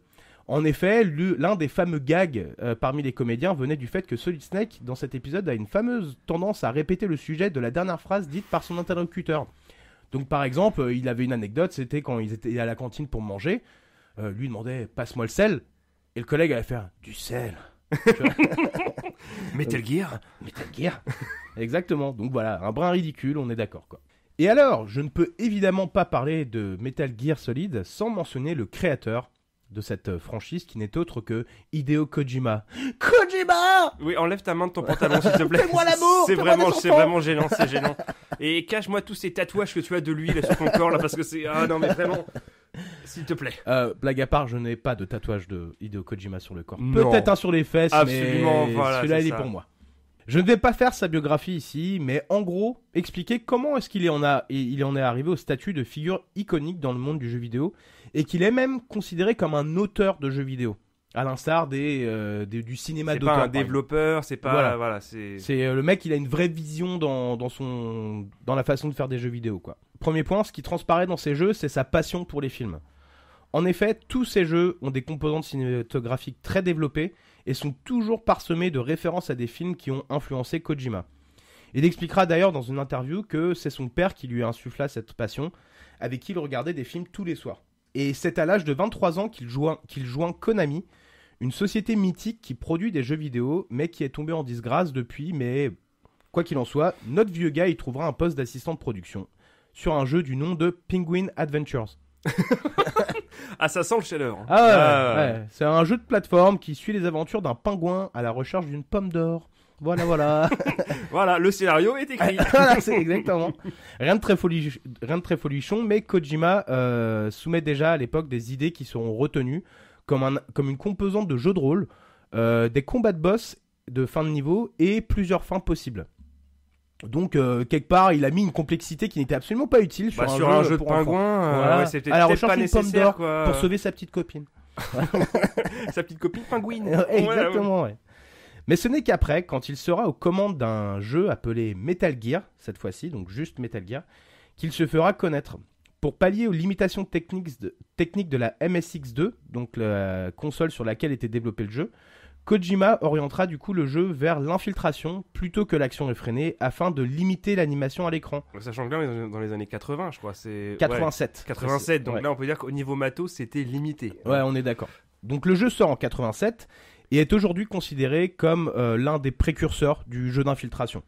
En effet, l'un des fameux gags parmi les comédiens venait du fait que Solid Snake, dans cet épisode, a une fameuse tendance à répéter le sujet de la dernière phrase dite par son interlocuteur. Donc par exemple, il avait une anecdote, c'était quand ils étaient à la cantine pour manger, lui demandait « passe-moi le sel », et le collègue allait faire « du sel ». Metal Gear. Exactement, donc voilà, un brin ridicule, on est d'accord quoi. Et alors, je ne peux évidemment pas parler de Metal Gear Solid sans mentionner le créateur de cette franchise qui n'est autre que Hideo Kojima. Kojima! Oui, enlève ta main de ton pantalon s'il te plaît. Fais-moi l'amour! C'est vraiment gênant, c'est gênant. Et cache-moi tous ces tatouages que tu as de lui là sur ton corps là parce que c'est... Ah non mais vraiment... S'il te plaît. Blague à part, je n'ai pas de tatouage de Hideo Kojima sur le corps. Non. Peut-être un sur les fesses, absolument, mais voilà, celui-là il est pour moi. Je ne vais pas faire sa biographie ici, mais en gros, expliquer comment est-ce qu'il en est arrivé au statut de figure iconique dans le monde du jeu vidéo, et qu'il est même considéré comme un auteur de jeux vidéo, à l'instar du cinéma d'auteur. C'est pas un développeur, c'est pas... Voilà, c'est le mec, il a une vraie vision dans la façon de faire des jeux vidéo, quoi. Premier point, ce qui transparaît dans ces jeux, c'est sa passion pour les films. En effet, tous ces jeux ont des composantes cinématographiques très développées et sont toujours parsemés de références à des films qui ont influencé Kojima. Il expliquera d'ailleurs dans une interview que c'est son père qui lui insuffla cette passion, avec qui il regardait des films tous les soirs. Et c'est à l'âge de 23 ans qu'il joint Konami, une société mythique qui produit des jeux vidéo, mais qui est tombée en disgrâce depuis. Mais quoi qu'il en soit, notre vieux gars y trouvera un poste d'assistant de production sur un jeu du nom de Penguin Adventures. Ah, ça sent le chef-d'œuvre. Ouais. C'est un jeu de plateforme qui suit les aventures d'un pingouin à la recherche d'une pomme d'or. Voilà. Voilà, le scénario est écrit. Voilà, c'est exactement. Rien de très folichon, mais Kojima soumet déjà à l'époque des idées qui seront retenues comme une composante de jeu de rôle, des combats de boss de fin de niveau et plusieurs fins possibles. Donc, quelque part, il a mis une complexité qui n'était absolument pas utile sur un jeu de pingouin. Voilà. Ouais, c'est peut-être à la pas recherche d'une pomme nécessaire, d'or quoi. pour sauver sa petite copine. Sa petite copine pingouine. Exactement, ouais. Mais ce n'est qu'après, quand il sera aux commandes d'un jeu appelé Metal Gear, cette fois-ci, donc juste Metal Gear, qu'il se fera connaître. Pour pallier aux limitations techniques de la MSX2, donc la console sur laquelle était développé le jeu, Kojima orientera du coup le jeu vers l'infiltration plutôt que l'action effrénée afin de limiter l'animation à l'écran. Sachant que là, on est dans les années 80, je crois. C'est... 87. Ouais, 87, donc ouais. là, on peut dire qu'au niveau matos, c'était limité. Ouais, on est d'accord. Donc le jeu sort en 87 et est aujourd'hui considéré comme l'un des précurseurs du jeu d'infiltration.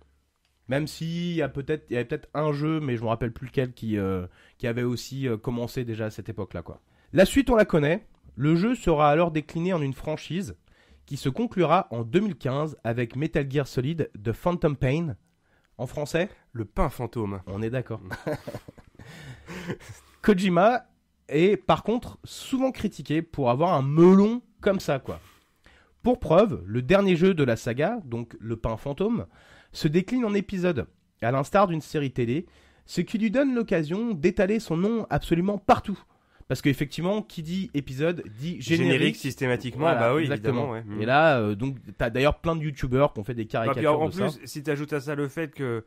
Même s'il y avait peut-être un jeu, mais je me rappelle plus lequel, qui avait aussi commencé déjà à cette époque-là, quoi. La suite, on la connaît. Le jeu sera alors décliné en une franchise qui se conclura en 2015 avec Metal Gear Solid The Phantom Pain. En français, le pain fantôme. On est d'accord. Kojima est par contre souvent critiqué pour avoir un melon comme ça, quoi. Pour preuve, le dernier jeu de la saga, donc le pain fantôme, se décline en épisodes, à l'instar d'une série télé, ce qui lui donne l'occasion d'étaler son nom absolument partout. Parce qu'effectivement, qui dit épisode dit générique systématiquement, voilà, bah oui, exactement. évidemment. Ouais. Et là, donc, t'as d'ailleurs plein de youtubeurs qui ont fait des caricatures en de ça. plus, si t'ajoutes à ça le fait que,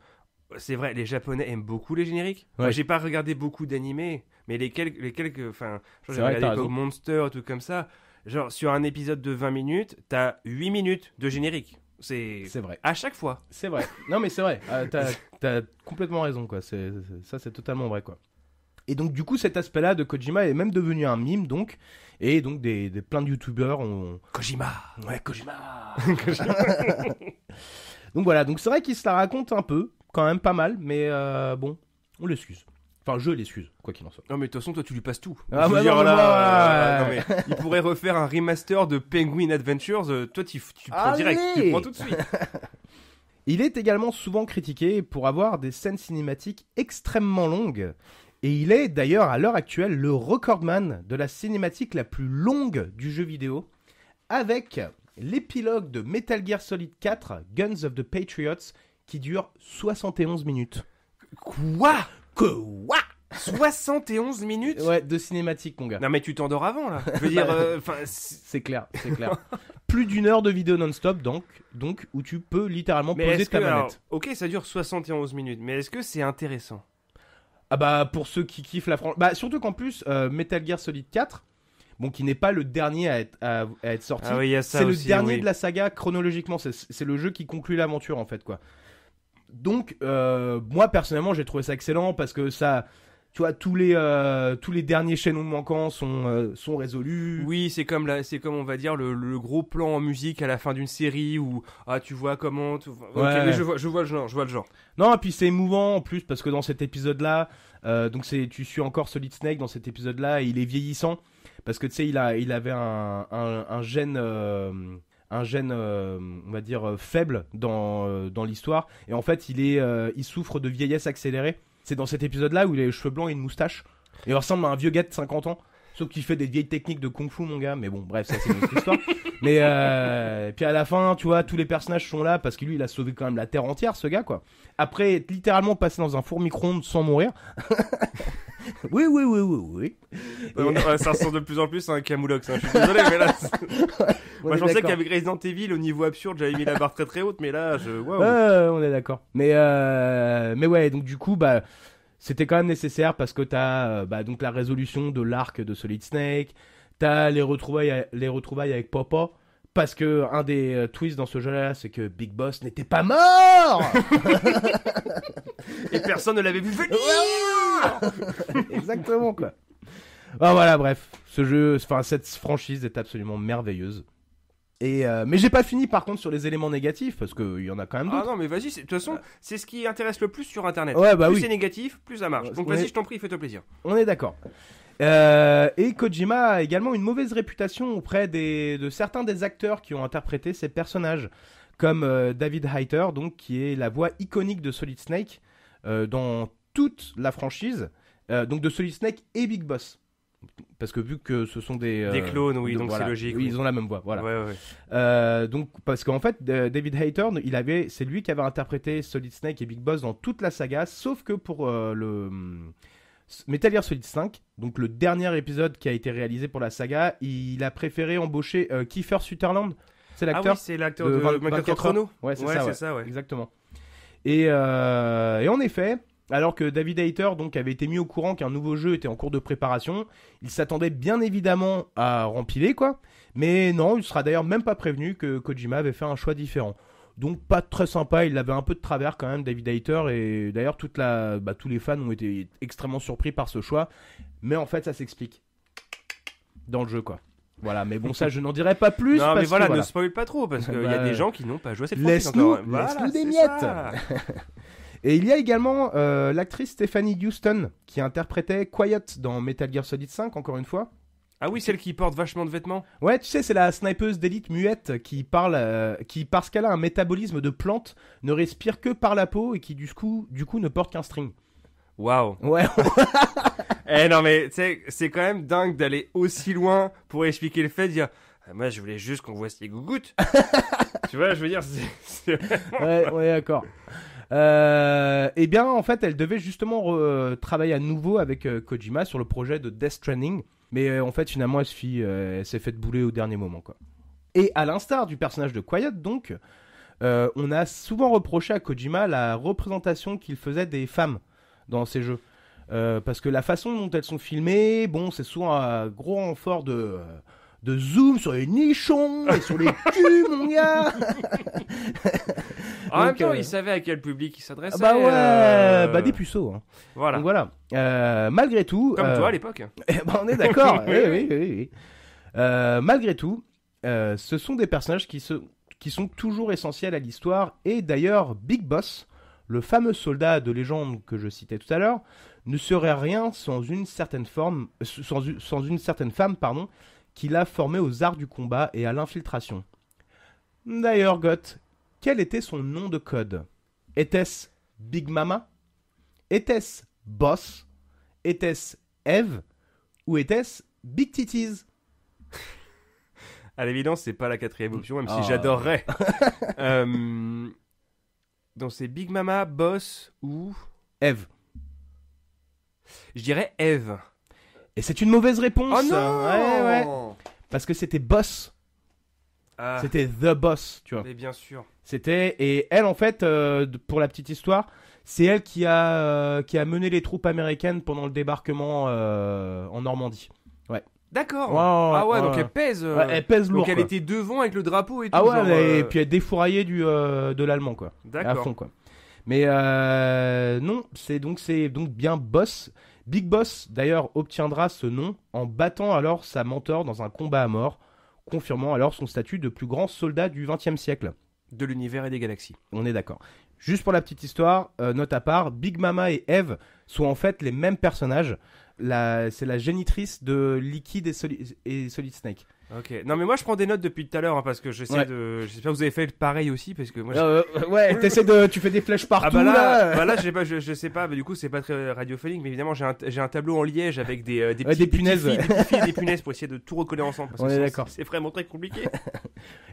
c'est vrai, les Japonais aiment beaucoup les génériques. Ouais. Moi, j'ai pas regardé beaucoup d'animés, mais les quelques, enfin, j'ai C'est vrai, regardé t'as comme raison. Monster, un truc comme ça. Genre, sur un épisode de 20 minutes, t'as 8 minutes de générique. C'est vrai. À chaque fois. C'est vrai. Non, mais c'est vrai. T'as complètement raison, quoi. Ça, c'est totalement vrai, quoi. Et donc, du coup, cet aspect-là de Kojima est même devenu un mime, donc. Et donc, plein de youtubeurs ont... Kojima. Ouais, Kojima. Donc voilà, donc c'est vrai qu'il se la raconte un peu, quand même pas mal, mais bon, on l'excuse. Enfin, je l'excuse, quoi qu'il en soit. Non mais de toute façon, toi tu lui passes tout. Ah, Je veux bah dire, non, là, moi, non, mais il pourrait refaire un remaster de Penguin Adventures, toi tu prends direct, tu prends tout de suite. Il est également souvent critiqué pour avoir des scènes cinématiques extrêmement longues. Et il est d'ailleurs à l'heure actuelle le recordman de la cinématique la plus longue du jeu vidéo, avec l'épilogue de Metal Gear Solid 4, Guns of the Patriots, qui dure 71 minutes. Quoi 71 minutes? Ouais, de cinématique, mon gars. Non mais tu t'endors avant là. Je veux dire, c'est clair. Plus d'une heure de vidéo non-stop, donc où tu peux littéralement poser ta manette. Alors, ok, ça dure 71 minutes, mais est-ce que c'est intéressant? Ah bah, pour ceux qui kiffent la franchise... Bah, surtout qu'en plus, Metal Gear Solid 4, bon, qui n'est pas le dernier à être sorti, ah oui, y a ça c'est aussi, le dernier oui. de la saga chronologiquement, c'est le jeu qui conclut l'aventure, en fait, quoi. Donc, moi, personnellement, j'ai trouvé ça excellent, parce que ça... Tu vois, tous les derniers chaînons manquants sont résolus. Oui, c'est comme on va dire le gros plan en musique à la fin d'une série où tu vois comment ok, Ouais. mais je vois le genre. Non, et puis c'est émouvant en plus parce que dans cet épisode-là, donc tu suis encore Solid Snake dans cet épisode-là, et il est vieillissant parce que tu sais il avait un gène on va dire faible dans l'histoire, et en fait il souffre de vieillesse accélérée. C'est dans cet épisode-là où il a les cheveux blancs et une moustache. Et il ressemble à un vieux gars de 50 ans. Sauf qu'il fait des vieilles techniques de kung-fu, mon gars. Mais bon, bref, ça c'est une autre histoire. Mais puis à la fin, tu vois, tous les personnages sont là parce que lui, il a sauvé quand même la Terre entière, ce gars, quoi. Après être littéralement passé dans un four micro-ondes sans mourir. Oui. Ça ressemble de plus en plus à un Camoulox, hein. Je suis désolé, mais là... Moi, je pensais qu'avec Resident Evil, au niveau absurde, j'avais mis la barre très très haute, mais là, on est d'accord. Mais ouais, donc du coup, bah... C'était quand même nécessaire parce que t'as donc la résolution de l'arc de Solid Snake, t'as les retrouvailles avec Papa, Parce que un des twists dans ce jeu-là, c'est que Big Boss n'était pas mort. Et personne ne l'avait vu venir. Exactement, quoi. Ah, voilà, bref. Cette franchise est absolument merveilleuse. Mais j'ai pas fini par contre sur les éléments négatifs parce qu'il y en a quand même d'autres. Ah non, mais vas-y, de toute façon, c'est ce qui intéresse le plus sur internet. Ouais, bah plus oui. c'est négatif, plus ça marche. Donc vas-y, je t'en prie, fais-toi plaisir. On est d'accord. Et Kojima a également une mauvaise réputation auprès de certains des acteurs qui ont interprété ces personnages, comme David Hayter, donc qui est la voix iconique de Solid Snake dans toute la franchise, donc de Solid Snake et Big Boss. Parce que vu que ce sont des clones, oui, donc voilà, c'est logique. Oui, Oui. ils ont la même voix, voilà. Ouais. Donc parce qu'en fait, David Hayter, c'est lui qui avait interprété Solid Snake et Big Boss dans toute la saga, sauf que pour le Metal Gear Solid 5, donc le dernier épisode qui a été réalisé pour la saga, il a préféré embaucher Kiefer Sutherland. C'est l'acteur. Ah oui, c'est l'acteur de 24 Chrono. Ouais, c'est ça, ouais. Exactement. Et en effet, alors que David Hayter donc avait été mis au courant qu'un nouveau jeu était en cours de préparation, il s'attendait bien évidemment à rempiler, quoi. Mais non, il sera d'ailleurs même pas prévenu que Kojima avait fait un choix différent. Donc pas très sympa, il avait un peu de travers quand même, David Hayter, et d'ailleurs tous les fans ont été extrêmement surpris par ce choix. Mais en fait, ça s'explique dans le jeu, quoi. Voilà, mais bon, ça je n'en dirai pas plus. Non, mais voilà, que, ne spoil pas trop, parce qu'il y a des gens qui n'ont pas joué à cette Laisse-nous Voilà, des c'est miettes. ça. Et il y a également l'actrice Stephanie Houston qui interprétait Quiet dans Metal Gear Solid 5, encore une fois. Ah oui, celle qui porte vachement de vêtements. Ouais, tu sais, c'est la snipeuse d'élite muette qui parle, qui parce qu'elle a un métabolisme de plante, ne respire que par la peau et qui du coup ne porte qu'un string. Waouh. Ouais. Non mais tu sais, c'est quand même dingue d'aller aussi loin pour expliquer le fait de dire moi je voulais juste qu'on voit ses gougouttes. Tu vois, je veux dire c'est... ouais, d'accord. Eh bien, en fait, elle devait justement travailler à nouveau avec Kojima sur le projet de Death Stranding. Mais en fait, finalement, elle s'est faite bouler au dernier moment, quoi. Et à l'instar du personnage de Quiet, donc, on a souvent reproché à Kojima la représentation qu'il faisait des femmes dans ses jeux. Parce que la façon dont elles sont filmées, bon, c'est souvent un gros renfort de zoom sur les nichons et sur les culs, mon gars. En même temps, il savait à quel public il s'adressait. Bah ouais, des puceaux. Hein. Voilà. Donc voilà. Malgré tout. Comme toi à l'époque. On est d'accord. oui. Malgré tout, ce sont des personnages qui sont toujours essentiels à l'histoire. Et d'ailleurs, Big Boss, le fameux soldat de légende que je citais tout à l'heure, ne serait rien sans une certaine femme, qu'il a formé aux arts du combat et à l'infiltration. D'ailleurs, Goth, quel était son nom de code ? Était-ce Big Mama ? Était-ce Boss ? Était-ce Eve ? Ou était-ce Big Titties ? À l'évidence, c'est pas la quatrième option, même si j'adorerais. Donc c'est Big Mama, Boss ou... Eve. Je dirais Eve. Et c'est une mauvaise réponse. Oh non Ouais. Parce que c'était Boss. Ah. C'était The Boss, tu vois. Mais bien sûr. Et elle, en fait, pour la petite histoire, c'est elle qui a mené les troupes américaines pendant le débarquement en Normandie. Ouais. D'accord. Ouais, Donc elle pèse. Elle pèse lourd. Donc elle quoi. était devant avec le drapeau et tout. Ah ouais, genre, et puis elle défouraillait de l'allemand, quoi. D'accord. À fond, quoi. Mais non, c'est donc bien Boss. Big Boss, d'ailleurs, obtiendra ce nom en battant alors sa mentor dans un combat à mort, confirmant alors son statut de plus grand soldat du XXe siècle. De l'univers et des galaxies. On est d'accord. Juste pour la petite histoire, note à part, Big Mama et Eve sont en fait les mêmes personnages. C'est la génitrice de Liquid et Solid Snake. Ok. Non mais moi je prends des notes depuis tout à l'heure parce que j'espère que vous avez fait pareil aussi parce que moi. Ouais, tu fais des flèches partout là. Je sais pas. Du coup c'est pas très radiophonique, mais évidemment j'ai un tableau en liège avec des punaises, des petits fils et des punaises pour essayer de tout recoller ensemble. Parce On que est d'accord. C'est vraiment très compliqué.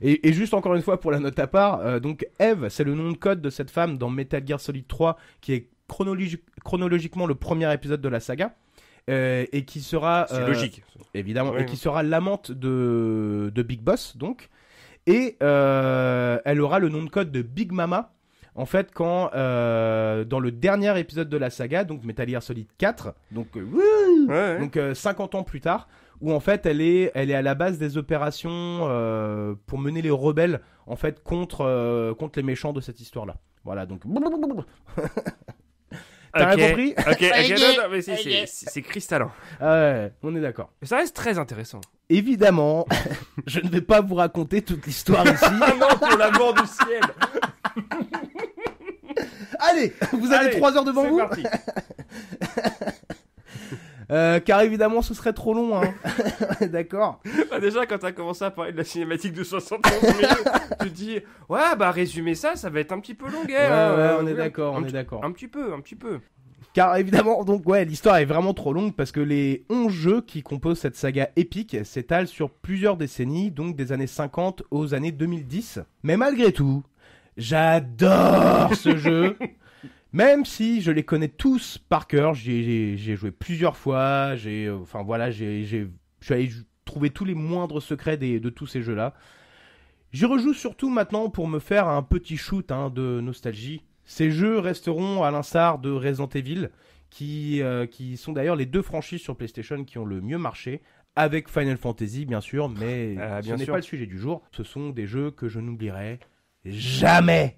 et juste encore une fois pour la note à part, donc Eve, c'est le nom de code de cette femme dans Metal Gear Solid 3 qui est chronologiquement le premier épisode de la saga. Et qui sera c'est logique évidemment, ouais. Et qui sera l'amante de Big Boss donc, et elle aura le nom de code de Big Mama en fait quand dans le dernier épisode de la saga, donc Metal Gear Solid 4, donc donc 50 ans plus tard, où en fait elle est à la base des opérations pour mener les rebelles en fait contre les méchants de cette histoire-là. Voilà, donc. T'as rien compris? Ok, non, mais c'est cristallin. Ouais, on est d'accord. Mais ça reste très intéressant. Évidemment, je ne vais pas vous raconter toute l'histoire ici. Ah non, pour l'amour du ciel. Allez, vous avez 3 heures devant vous. C'est parti. Car évidemment, ce serait trop long, hein. D'accord. Bah déjà, quand t'as commencé à parler de la cinématique de 71 minutes, tu te dis, ouais, bah résumer ça va être un petit peu longuet. Ouais, on est d'accord, on est d'accord. Un petit peu. Car évidemment, donc ouais, l'histoire est vraiment trop longue parce que les 11 jeux qui composent cette saga épique s'étalent sur plusieurs décennies, donc des années 50 aux années 2010. Mais malgré tout, j'adore ce jeu. Même si je les connais tous par cœur, j'ai joué plusieurs fois, je suis allé trouver tous les moindres secrets de tous ces jeux-là. J'y rejoue surtout maintenant pour me faire un petit shoot de nostalgie. Ces jeux resteront à l'instar de Resident Evil, qui sont d'ailleurs les 2 franchises sur PlayStation qui ont le mieux marché, avec Final Fantasy bien sûr, mais ce n'est pas le sujet du jour. Ce sont des jeux que je n'oublierai jamais.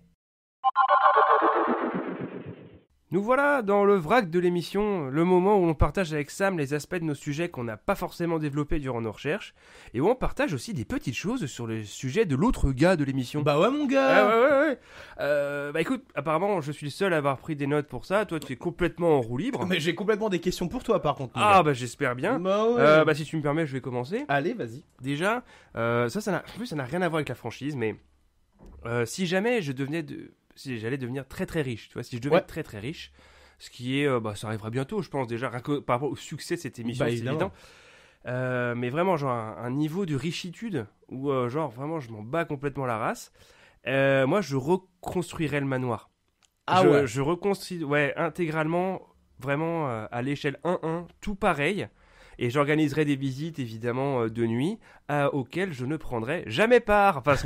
Nous voilà dans le vrac de l'émission, le moment où on partage avec Sam les aspects de nos sujets qu'on n'a pas forcément développés durant nos recherches, et où on partage aussi des petites choses sur le sujet de l'autre gars de l'émission. Bah ouais mon gars. Ouais. Bah écoute, apparemment je suis le seul à avoir pris des notes pour ça, toi tu es complètement en roue libre. Mais j'ai complètement des questions pour toi par contre. Ah bah j'espère bien. Bah ouais. Bah si tu me permets je vais commencer. Allez, vas-y. Déjà, ça n'a rien à voir avec la franchise, mais si jamais si j'allais devenir très très riche, tu vois, si je devais être très très riche, ce qui est, ça arrivera bientôt, je pense déjà, par rapport au succès de cette émission, c'est évident. Mais vraiment, genre un niveau de richitude où, genre, vraiment, je m'en bats complètement la race. Moi, je reconstruirais le manoir. Je reconstruis, intégralement, vraiment à l'échelle 1-1, tout pareil. Et j'organiserai des visites, évidemment, de nuit, auxquelles je ne prendrai jamais part. Parce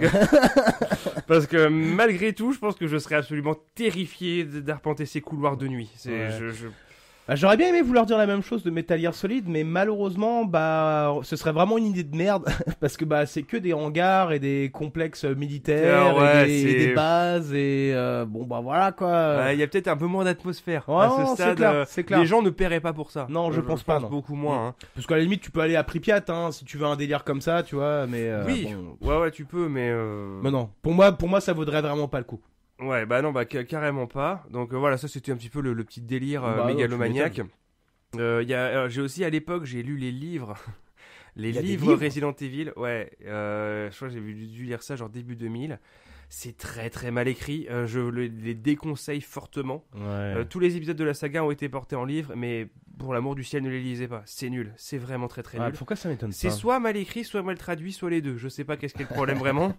que malgré tout, je pense que je serais absolument terrifié d'arpenter ces couloirs de nuit. J'aurais bien aimé vouloir dire la même chose de Metal Gear Solid, mais malheureusement, ce serait vraiment une idée de merde, parce que c'est que des hangars et des complexes militaires et des bases, et voilà quoi. Il y a peut-être un peu moins d'atmosphère à ce stade. C'est clair. Les gens ne paieraient pas pour ça. Non, je pense pas. Beaucoup moins. Parce qu'à la limite, tu peux aller à Pripyat, si tu veux un délire comme ça, tu vois, mais... oui, ouais, tu peux, mais... Mais non, pour moi, ça vaudrait vraiment pas le coup. Ouais, carrément pas. Donc voilà, ça c'était un petit peu le petit délire mégalomaniaque. J'ai aussi à l'époque, j'ai lu les livres. Les livres Resident Evil, je crois que j'ai dû lire ça genre début 2000. C'est très très mal écrit, je les déconseille fortement. Tous les épisodes de la saga ont été portés en livre, mais pour l'amour du ciel, ne les lisez pas. C'est nul, c'est vraiment très très nul. Pourquoi ça m'étonne pas? C'est soit mal écrit, soit mal traduit, soit les deux. Je sais pas qu'est-ce qui est le problème vraiment.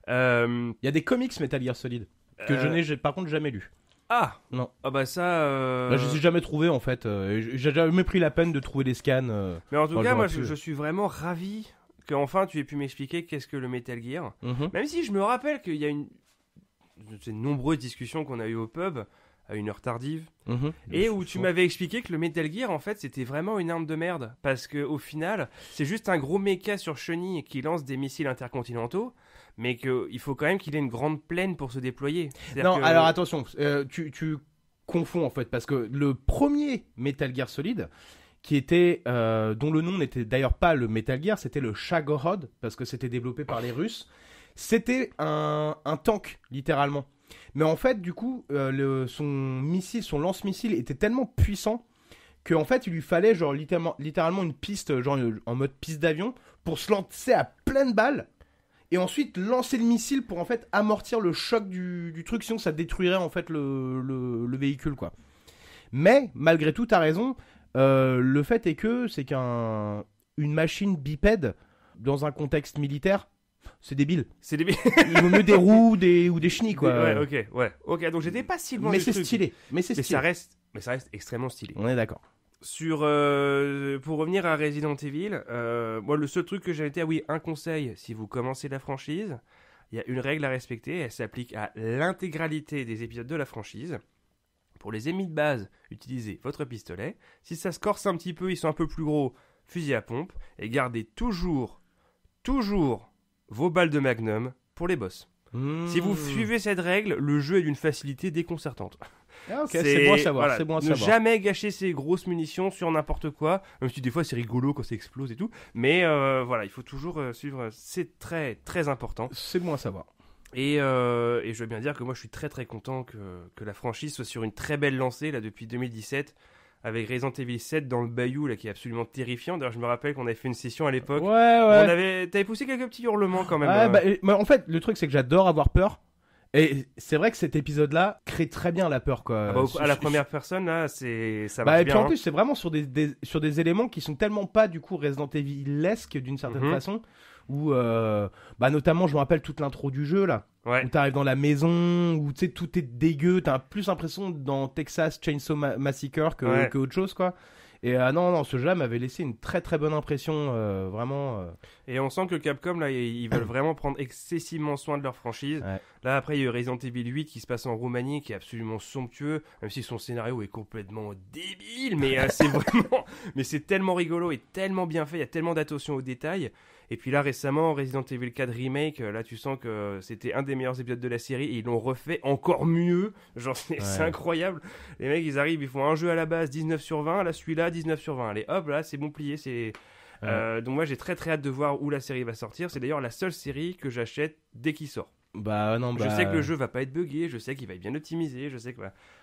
Il y a des comics Metal Gear Solid que je n'ai par contre jamais lu. Ah non. Ah bah ça... je les ai jamais trouvés en fait. J'ai jamais pris la peine de trouver des scans. Mais en tout cas, moi je suis vraiment ravi qu'enfin tu aies pu m'expliquer qu'est-ce que le Metal Gear. Même si je me rappelle qu'il y a ces nombreuses discussions qu'on a eues au pub à une heure tardive, et où tu m'avais expliqué que le Metal Gear en fait c'était vraiment une arme de merde, parce qu'au final c'est juste un gros méca sur chenille qui lance des missiles intercontinentaux, mais qu'il faut quand même qu'il ait une grande plaine pour se déployer. Alors attention, tu confonds en fait, parce que le premier Metal Gear Solid, qui était dont le nom n'était d'ailleurs pas le Metal Gear, c'était le Shagorod, parce que c'était développé par les Russes, c'était un tank littéralement. Mais en fait, du coup, son lance-missile était tellement puissant qu'en fait, il lui fallait genre littéralement une piste, genre en mode piste d'avion, pour se lancer à pleine balle et ensuite lancer le missile pour en fait amortir le choc du truc, sinon ça détruirait en fait le véhicule quoi. Mais malgré tout, t'as raison. Le fait est que c'est qu'une machine bipède dans un contexte militaire, c'est débile. Il vaut mieux des roues ou des chenilles quoi. Ok, donc j'étais pas si loin. Mais c'est stylé. Ça reste extrêmement stylé. On est d'accord. Pour revenir à Resident Evil, moi le seul truc que j'ai été, un conseil, si vous commencez la franchise, il y a une règle à respecter, elle s'applique à l'intégralité des épisodes de la franchise. Pour les ennemis de base, utilisez votre pistolet. Si ça se corse un petit peu, ils sont un peu plus gros, fusil à pompe et gardez toujours vos balles de Magnum pour les boss. Si vous suivez cette règle, le jeu est d'une facilité déconcertante. Ah, ok, c'est bon à savoir. Voilà, c'est bon à ne savoir. jamais gâcher ces grosses munitions sur n'importe quoi, même si des fois c'est rigolo quand ça explose et tout. Mais voilà, il faut toujours suivre. C'est très très important. C'est bon à savoir. Et je veux bien dire que moi je suis très très content que la franchise soit sur une très belle lancée là depuis 2017. Avec Resident Evil 7 dans le bayou là qui est absolument terrifiant. D'ailleurs je me rappelle qu'on avait fait une session à l'époque. Ouais. T'avais poussé quelques petits hurlements quand même. Ouais, bah, en fait, le truc c'est que j'adore avoir peur. Et c'est vrai que cet épisode-là crée très bien la peur, quoi. À la première personne, là, ça Bah, marche et puis bien. en plus, c'est vraiment sur des éléments qui sont tellement pas, du coup, Resident Evil-esque d'une certaine façon. Où, bah, notamment, je me rappelle toute l'intro du jeu, là. Ouais. Où t'arrives dans la maison, où tu sais, tout est dégueu. T'as plus l'impression dans Texas Chainsaw Massacre que autre chose, quoi. Et non, ce jeu m'avait laissé une très très bonne impression, vraiment. Et on sent que Capcom, là, ils veulent vraiment prendre excessivement soin de leur franchise. Ouais. Là, après, il y a eu Resident Evil 8 qui se passe en Roumanie, qui est absolument somptueux, même si son scénario est complètement débile, mais c'est vraiment... Mais c'est tellement rigolo et tellement bien fait, il y a tellement d'attention aux détails. Et puis là, récemment, Resident Evil 4 Remake, là, tu sens que c'était un des meilleurs épisodes de la série et ils l'ont refait encore mieux. Genre, c'est incroyable. Les mecs, ils arrivent, ils font un jeu à la base 19 sur 20, là, celui-là, 19 sur 20. Allez, hop, là, c'est bon plié, c'est... donc moi, j'ai très très hâte de voir où la série va sortir. C'est d'ailleurs la seule série que j'achète dès qu'il sort. Bah non, Je sais que le jeu va pas être buggé, je sais qu'il va être bien optimisé, je sais que...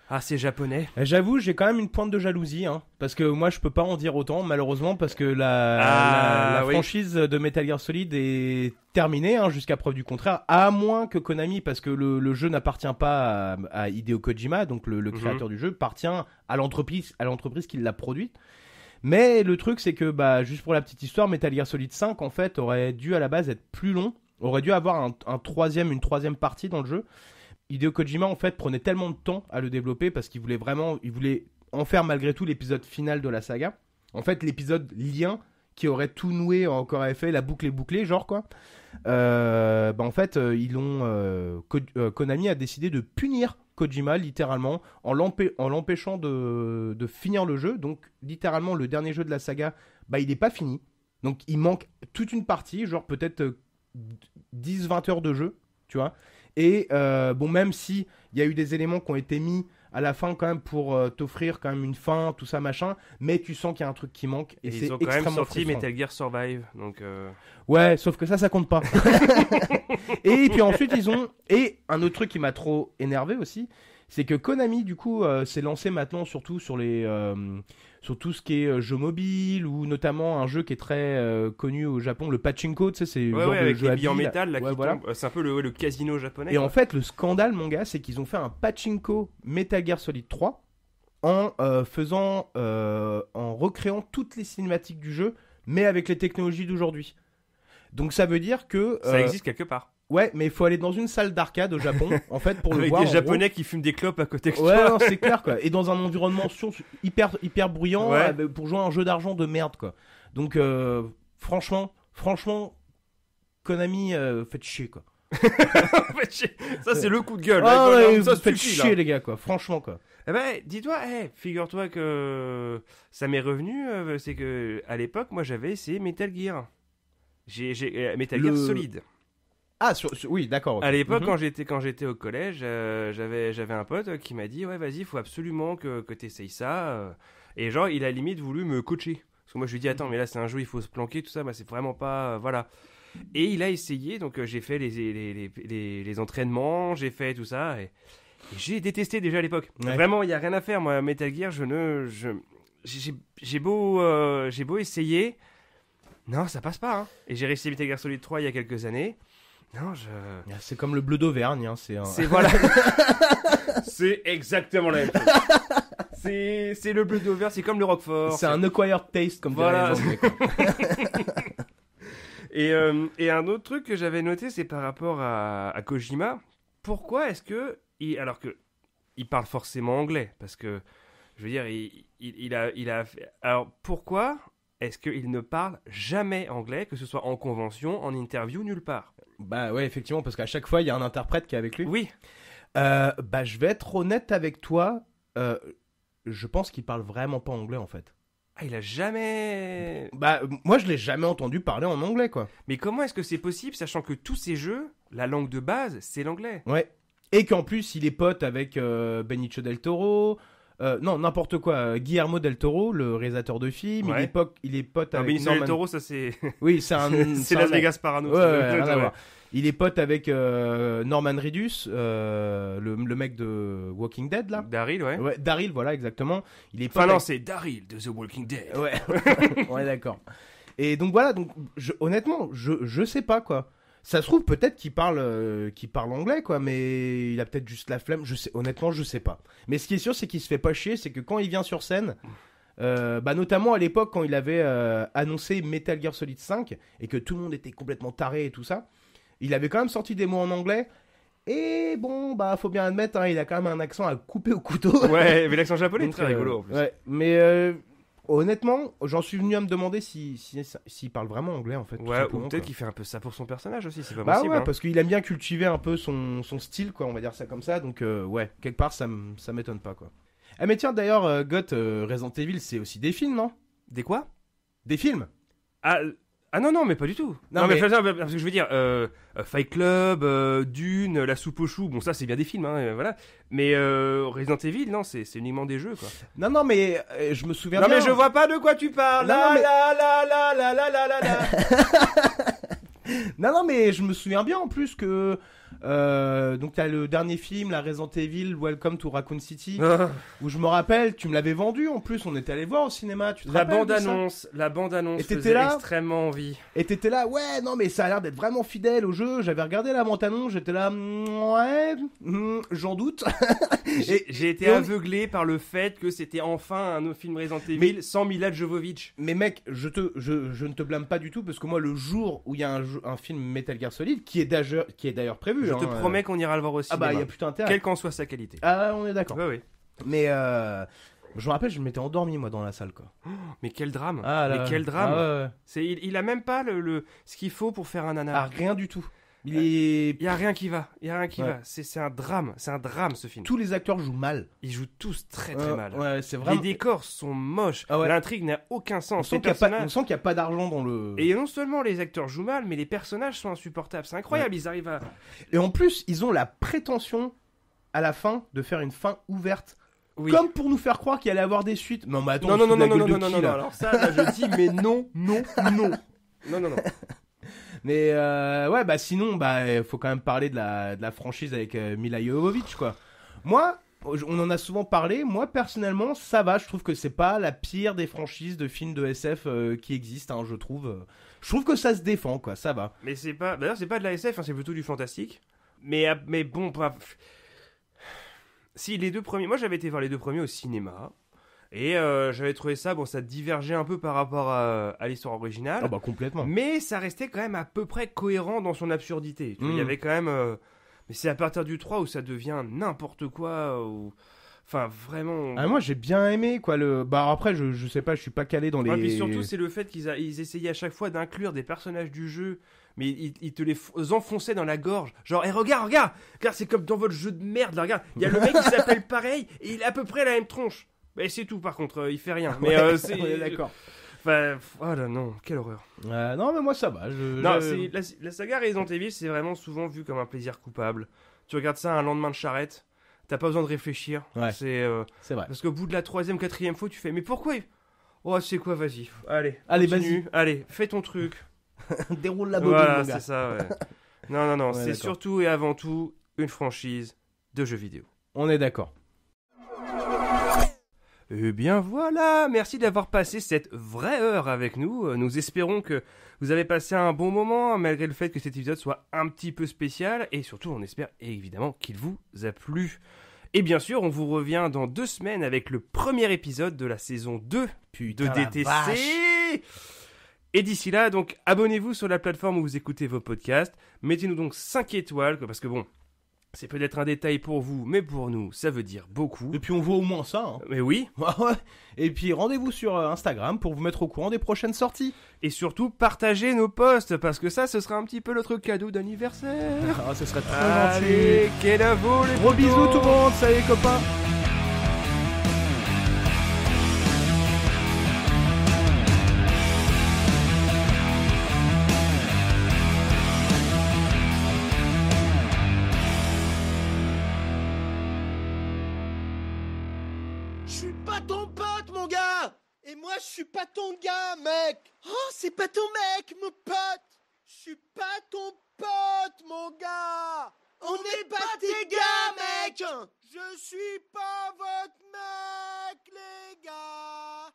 Ah, c'est japonais. J'avoue, j'ai quand même une pointe de jalousie, hein, parce que moi je peux pas en dire autant, malheureusement, parce que la franchise de Metal Gear Solid est terminée, hein, jusqu'à preuve du contraire, à moins que Konami, parce que le jeu n'appartient pas à Hideo Kojima, donc le créateur du jeu, appartient à l'entreprise qui l'a produit. Mais le truc, c'est que, bah, juste pour la petite histoire, Metal Gear Solid 5, en fait, aurait dû à la base être plus long, aurait dû avoir une troisième partie dans le jeu. Hideo Kojima, en fait, prenait tellement de temps à le développer parce qu'il voulait en faire malgré tout l'épisode final de la saga. En fait, l'épisode lien qui aurait tout noué, encore fait la boucle est bouclée, genre quoi. En fait, Konami a décidé de punir Kojima littéralement en l'empêchant de finir le jeu. Donc littéralement le dernier jeu de la saga, bah il n'est pas fini. Donc il manque toute une partie, genre peut-être 10-20 heures de jeu, tu vois. Et même si il y a eu des éléments qui ont été mis à la fin quand même pour t'offrir quand même une fin, tout ça machin, mais tu sens qu'il y a un truc qui manque et c'est ils ont quand extrêmement même sorti frustrant. Metal Gear Survive, donc ouais, sauf que ça compte pas. Et puis ensuite et un autre truc qui m'a trop énervé aussi, c'est que Konami du coup s'est lancé maintenant surtout sur tout ce qui est jeu mobile, ou notamment un jeu qui est très connu au Japon, le pachinko, tu sais, c'est le genre de avec jeu les à billes en billes, métal là, qui voilà. tombent. C'est un peu le casino japonais. Et en fait, le scandale, mon gars, c'est qu'ils ont fait un pachinko Metal Gear Solid 3 en recréant toutes les cinématiques du jeu, mais avec les technologies d'aujourd'hui. Donc ça veut dire que ça existe quelque part. Ouais, mais il faut aller dans une salle d'arcade au Japon, en fait, pour le Avec voir. des en Japonais qui fument des clopes à côté de Ouais, toi. non, c'est clair, quoi. Et dans un environnement hyper bruyant, Ouais. pour jouer à un jeu d'argent de merde, quoi. Donc, franchement, Konami, faites chier, quoi. Ça, c'est le coup de gueule. Ah, là, ouais, ça vous faites suffit, chier, là. les gars, quoi. Franchement, quoi. Eh ben, dis-toi, figure-toi que ça m'est revenu, c'est que à l'époque, moi, j'avais essayé Metal Gear. Metal Gear Solid. Ah, oui, d'accord. Okay. À l'époque, Mhm. quand j'étais au collège, j'avais un pote qui m'a dit ouais, vas-y, faut absolument que t'essayes ça. Et genre, il a limite voulu me coacher. Parce que moi, je lui ai dit attends, mais là, c'est un jeu, il faut se planquer, tout ça. Bah, c'est vraiment pas, voilà. Et il a essayé, donc j'ai fait les entraînements, j'ai fait tout ça, et j'ai détesté déjà à l'époque. Ouais. Vraiment, il y a rien à faire. Moi, Metal Gear, j'ai beau essayer, non, ça passe pas. Hein. Et j'ai réussi Metal Gear Solid 3 il y a quelques années. Non, C'est comme le bleu d'Auvergne, hein, C'est voilà. C'est exactement la même chose. C'est le bleu d'Auvergne, c'est comme le Roquefort. C'est un acquired taste, comme Voilà. diraient les Anglais, quoi. Et un autre truc que j'avais noté, c'est par rapport à Kojima. Pourquoi est-ce que alors que il parle forcément anglais, parce que je veux dire, il a fait... Alors pourquoi est-ce qu'il ne parle jamais anglais, que ce soit en convention, en interview, nulle part? Bah ouais, effectivement, parce qu'à chaque fois, il y a un interprète qui est avec lui. Oui. Je vais être honnête avec toi. Je pense qu'il parle vraiment pas anglais, en fait. Ah, il a jamais... Bah, moi, je l'ai jamais entendu parler en anglais, quoi. Mais comment est-ce que c'est possible, sachant que tous ces jeux, la langue de base, c'est l'anglais? Ouais. Et qu'en plus, il est pote avec Benicio del Toro. Non, n'importe quoi. Guillermo del Toro, le réalisateur de films. Ouais. Il est pote Non, avec Benicio del Toro, ça c'est... Oui, c'est un... c'est Las Vegas Parano. Ouais, ça. rien à voir. Il est pote avec Norman Reedus, le mec de Walking Dead, là. Daryl, ouais. Ouais, Daryl, voilà, exactement. Il est pote Enfin non, avec- c'est Daryl de The Walking Dead. Ouais, on est d'accord. Et donc voilà, honnêtement, je sais pas, quoi. Ça se trouve, peut-être qu'il parle anglais, quoi, mais il a peut-être juste la flemme. Honnêtement, je sais pas. Mais ce qui est sûr, c'est qu'il se fait pas chier, c'est que quand il vient sur scène, bah notamment à l'époque quand il avait annoncé Metal Gear Solid 5 et que tout le monde était complètement taré et tout ça, il avait quand même sorti des mots en anglais. Et bon, bah faut bien admettre, hein, il a quand même un accent à couper au couteau. Ouais, mais l'accent japonais est Donc, très rigolo en plus. Ouais, mais honnêtement, j'en suis venu à me demander s'il parle vraiment anglais en fait. tout Ouais, ou simplement, peut-être quoi. qu'il fait un peu ça pour son personnage aussi, c'est pas Bah possible. ouais, hein. parce qu'il aime bien cultiver un peu son style, quoi, on va dire ça comme ça. Donc ouais, quelque part ça m'étonne pas, quoi. Ah mais tiens, d'ailleurs, Goth, Resident Evil, c'est aussi des films, non? Des quoi? Des films? Ah non, mais pas du tout. Non, Non, mais mais- parce que je veux dire, Fight Club, Dune, La Soupe aux choux, bon ça c'est bien des films, hein, voilà. Mais Resident Evil, non, c'est uniquement des jeux, quoi. Non, mais je me souviens Non bien. mais je vois pas de quoi tu parles. Non, La, mais- la. Non, mais je me souviens bien en plus que donc t'as le dernier film, la Resident Evil, Welcome to Raccoon City, Ah. où je me rappelle, tu me l'avais vendu en plus, on était allé voir au cinéma, tu te La rappelles de ça? bande-annonce Et t'étais faisait là extrêmement envie. Et t'étais là, ouais, non mais ça a l'air d'être vraiment fidèle au jeu, j'avais regardé la bande-annonce, j'étais là, ouais, j'en doute. J'ai été et on- aveuglé par le fait que c'était enfin un autre film Resident Evil sans Mila Jovovich. Mais mec, je ne te blâme pas du tout, parce que moi le jour où il y a un film Metal Gear Solid, qui est d'ailleurs prévu. Je te hein, promets qu'on ira le voir au Ah cinéma. bah il y a putain intérêt. Quelle qu'en soit sa qualité. Ah on est d'accord. Ouais. Mais je me rappelle, je m'étais endormi moi dans la salle, quoi. Mais quel drame. Ah, là, Mais quel drame. Ah, ouais. Il a même pas ce qu'il faut pour faire un Ah, nanar. rien du tout. Il Y a rien qui va. Ouais. C'est un drame. C'est un drame ce film. Tous les acteurs jouent mal. Ils jouent tous très très mal. Ouais, c'est Les vraiment. décors sont moches. Ah ouais. L'intrigue n'a aucun On sens. sent Les qu'il n'y a, personnages- pas d'argent dans le. Et non seulement les acteurs jouent mal, mais les personnages sont insupportables. C'est incroyable. Ils arrivent à. Et en plus, ils ont la prétention à la fin de faire une fin ouverte. Oui. Comme pour nous faire croire qu'il allait avoir des suites. Non, mais attends, Non, on se non, fout de non, la non, gueule non, de non, qui, non, non. là Alors ça, là, je dis, mais non. Non. Mais ouais, bah sinon, bah faut quand même parler de la franchise avec Mila Jovovich, quoi. Moi, on en a souvent parlé. Moi, personnellement, ça va. Je trouve que c'est pas la pire des franchises de films de SF qui existent, hein, je trouve. Je trouve que ça se défend, quoi. Ça va. Mais c'est pas. D'ailleurs, c'est pas de la SF, hein, c'est plutôt du fantastique. Mais bon, bref. Si les deux premiers. Moi, j'avais été voir les deux premiers au cinéma. Et j'avais trouvé ça, bon, ça divergeait un peu par rapport à l'histoire originale. Ah bah complètement. Mais ça restait quand même à peu près cohérent dans son absurdité. Tu vois, il y avait quand même. Mais c'est à partir du 3 où ça devient n'importe quoi. Enfin, vraiment. Ah, moi j'ai bien aimé, quoi. Bah après, je sais pas, je suis pas calé dans les. Ouais, puis surtout, c'est le fait ils essayaient à chaque fois d'inclure des personnages du jeu, mais ils te les enfonçaient dans la gorge. Genre, regarde, c'est comme dans votre jeu de merde, là, regarde. Il y a le mec qui s'appelle pareil et il a à peu près la même tronche. Mais c'est tout, par contre, il fait rien. Mais c'est. On est d'accord. Enfin, oh là non, quelle horreur. Non, mais moi ça va. Non, la saga Resident Evil, c'est vraiment souvent vu comme un plaisir coupable. Tu regardes ça un lendemain de charrette, t'as pas besoin de réfléchir. Ouais. C'est vrai. Parce qu'au bout de la 3e, 4e fois, tu fais, mais pourquoi Oh, c'est quoi, vas-y. Allez, vas-y. Allez, fais ton truc. Déroule la bobine, Voilà, mon gars. c'est ça, ouais. Non, Ouais, c'est d'accord. surtout et avant tout une franchise de jeux vidéo. On est d'accord. Eh bien voilà, merci d'avoir passé cette vraie heure avec nous. Nous espérons que vous avez passé un bon moment, malgré le fait que cet épisode soit un petit peu spécial. Et surtout, on espère évidemment qu'il vous a plu. Et bien sûr, on vous revient dans 2 semaines avec le premier épisode de la saison 2 Putain, de la DTC. vache. Et d'ici là, donc, abonnez-vous sur la plateforme où vous écoutez vos podcasts. Mettez-nous donc 5 étoiles, parce que bon, c'est peut-être un détail pour vous, mais pour nous, ça veut dire beaucoup. Et puis on voit au moins ça. Hein. Mais oui, Ouais. Et puis rendez-vous sur Instagram pour vous mettre au courant des prochaines sorties. et surtout, partagez nos posts, parce que ça, ce sera un petit peu notre cadeau d'anniversaire. Ah, ce serait trop gentil. Allez, quel avo les Gros potos. bisous tout le monde, salut les copains. je suis pas ton gars, mec. Oh, c'est pas ton mec, mon pote. Je suis pas ton pote, mon gars. On n'est pas tes gars, mec. Je suis pas votre mec, les gars.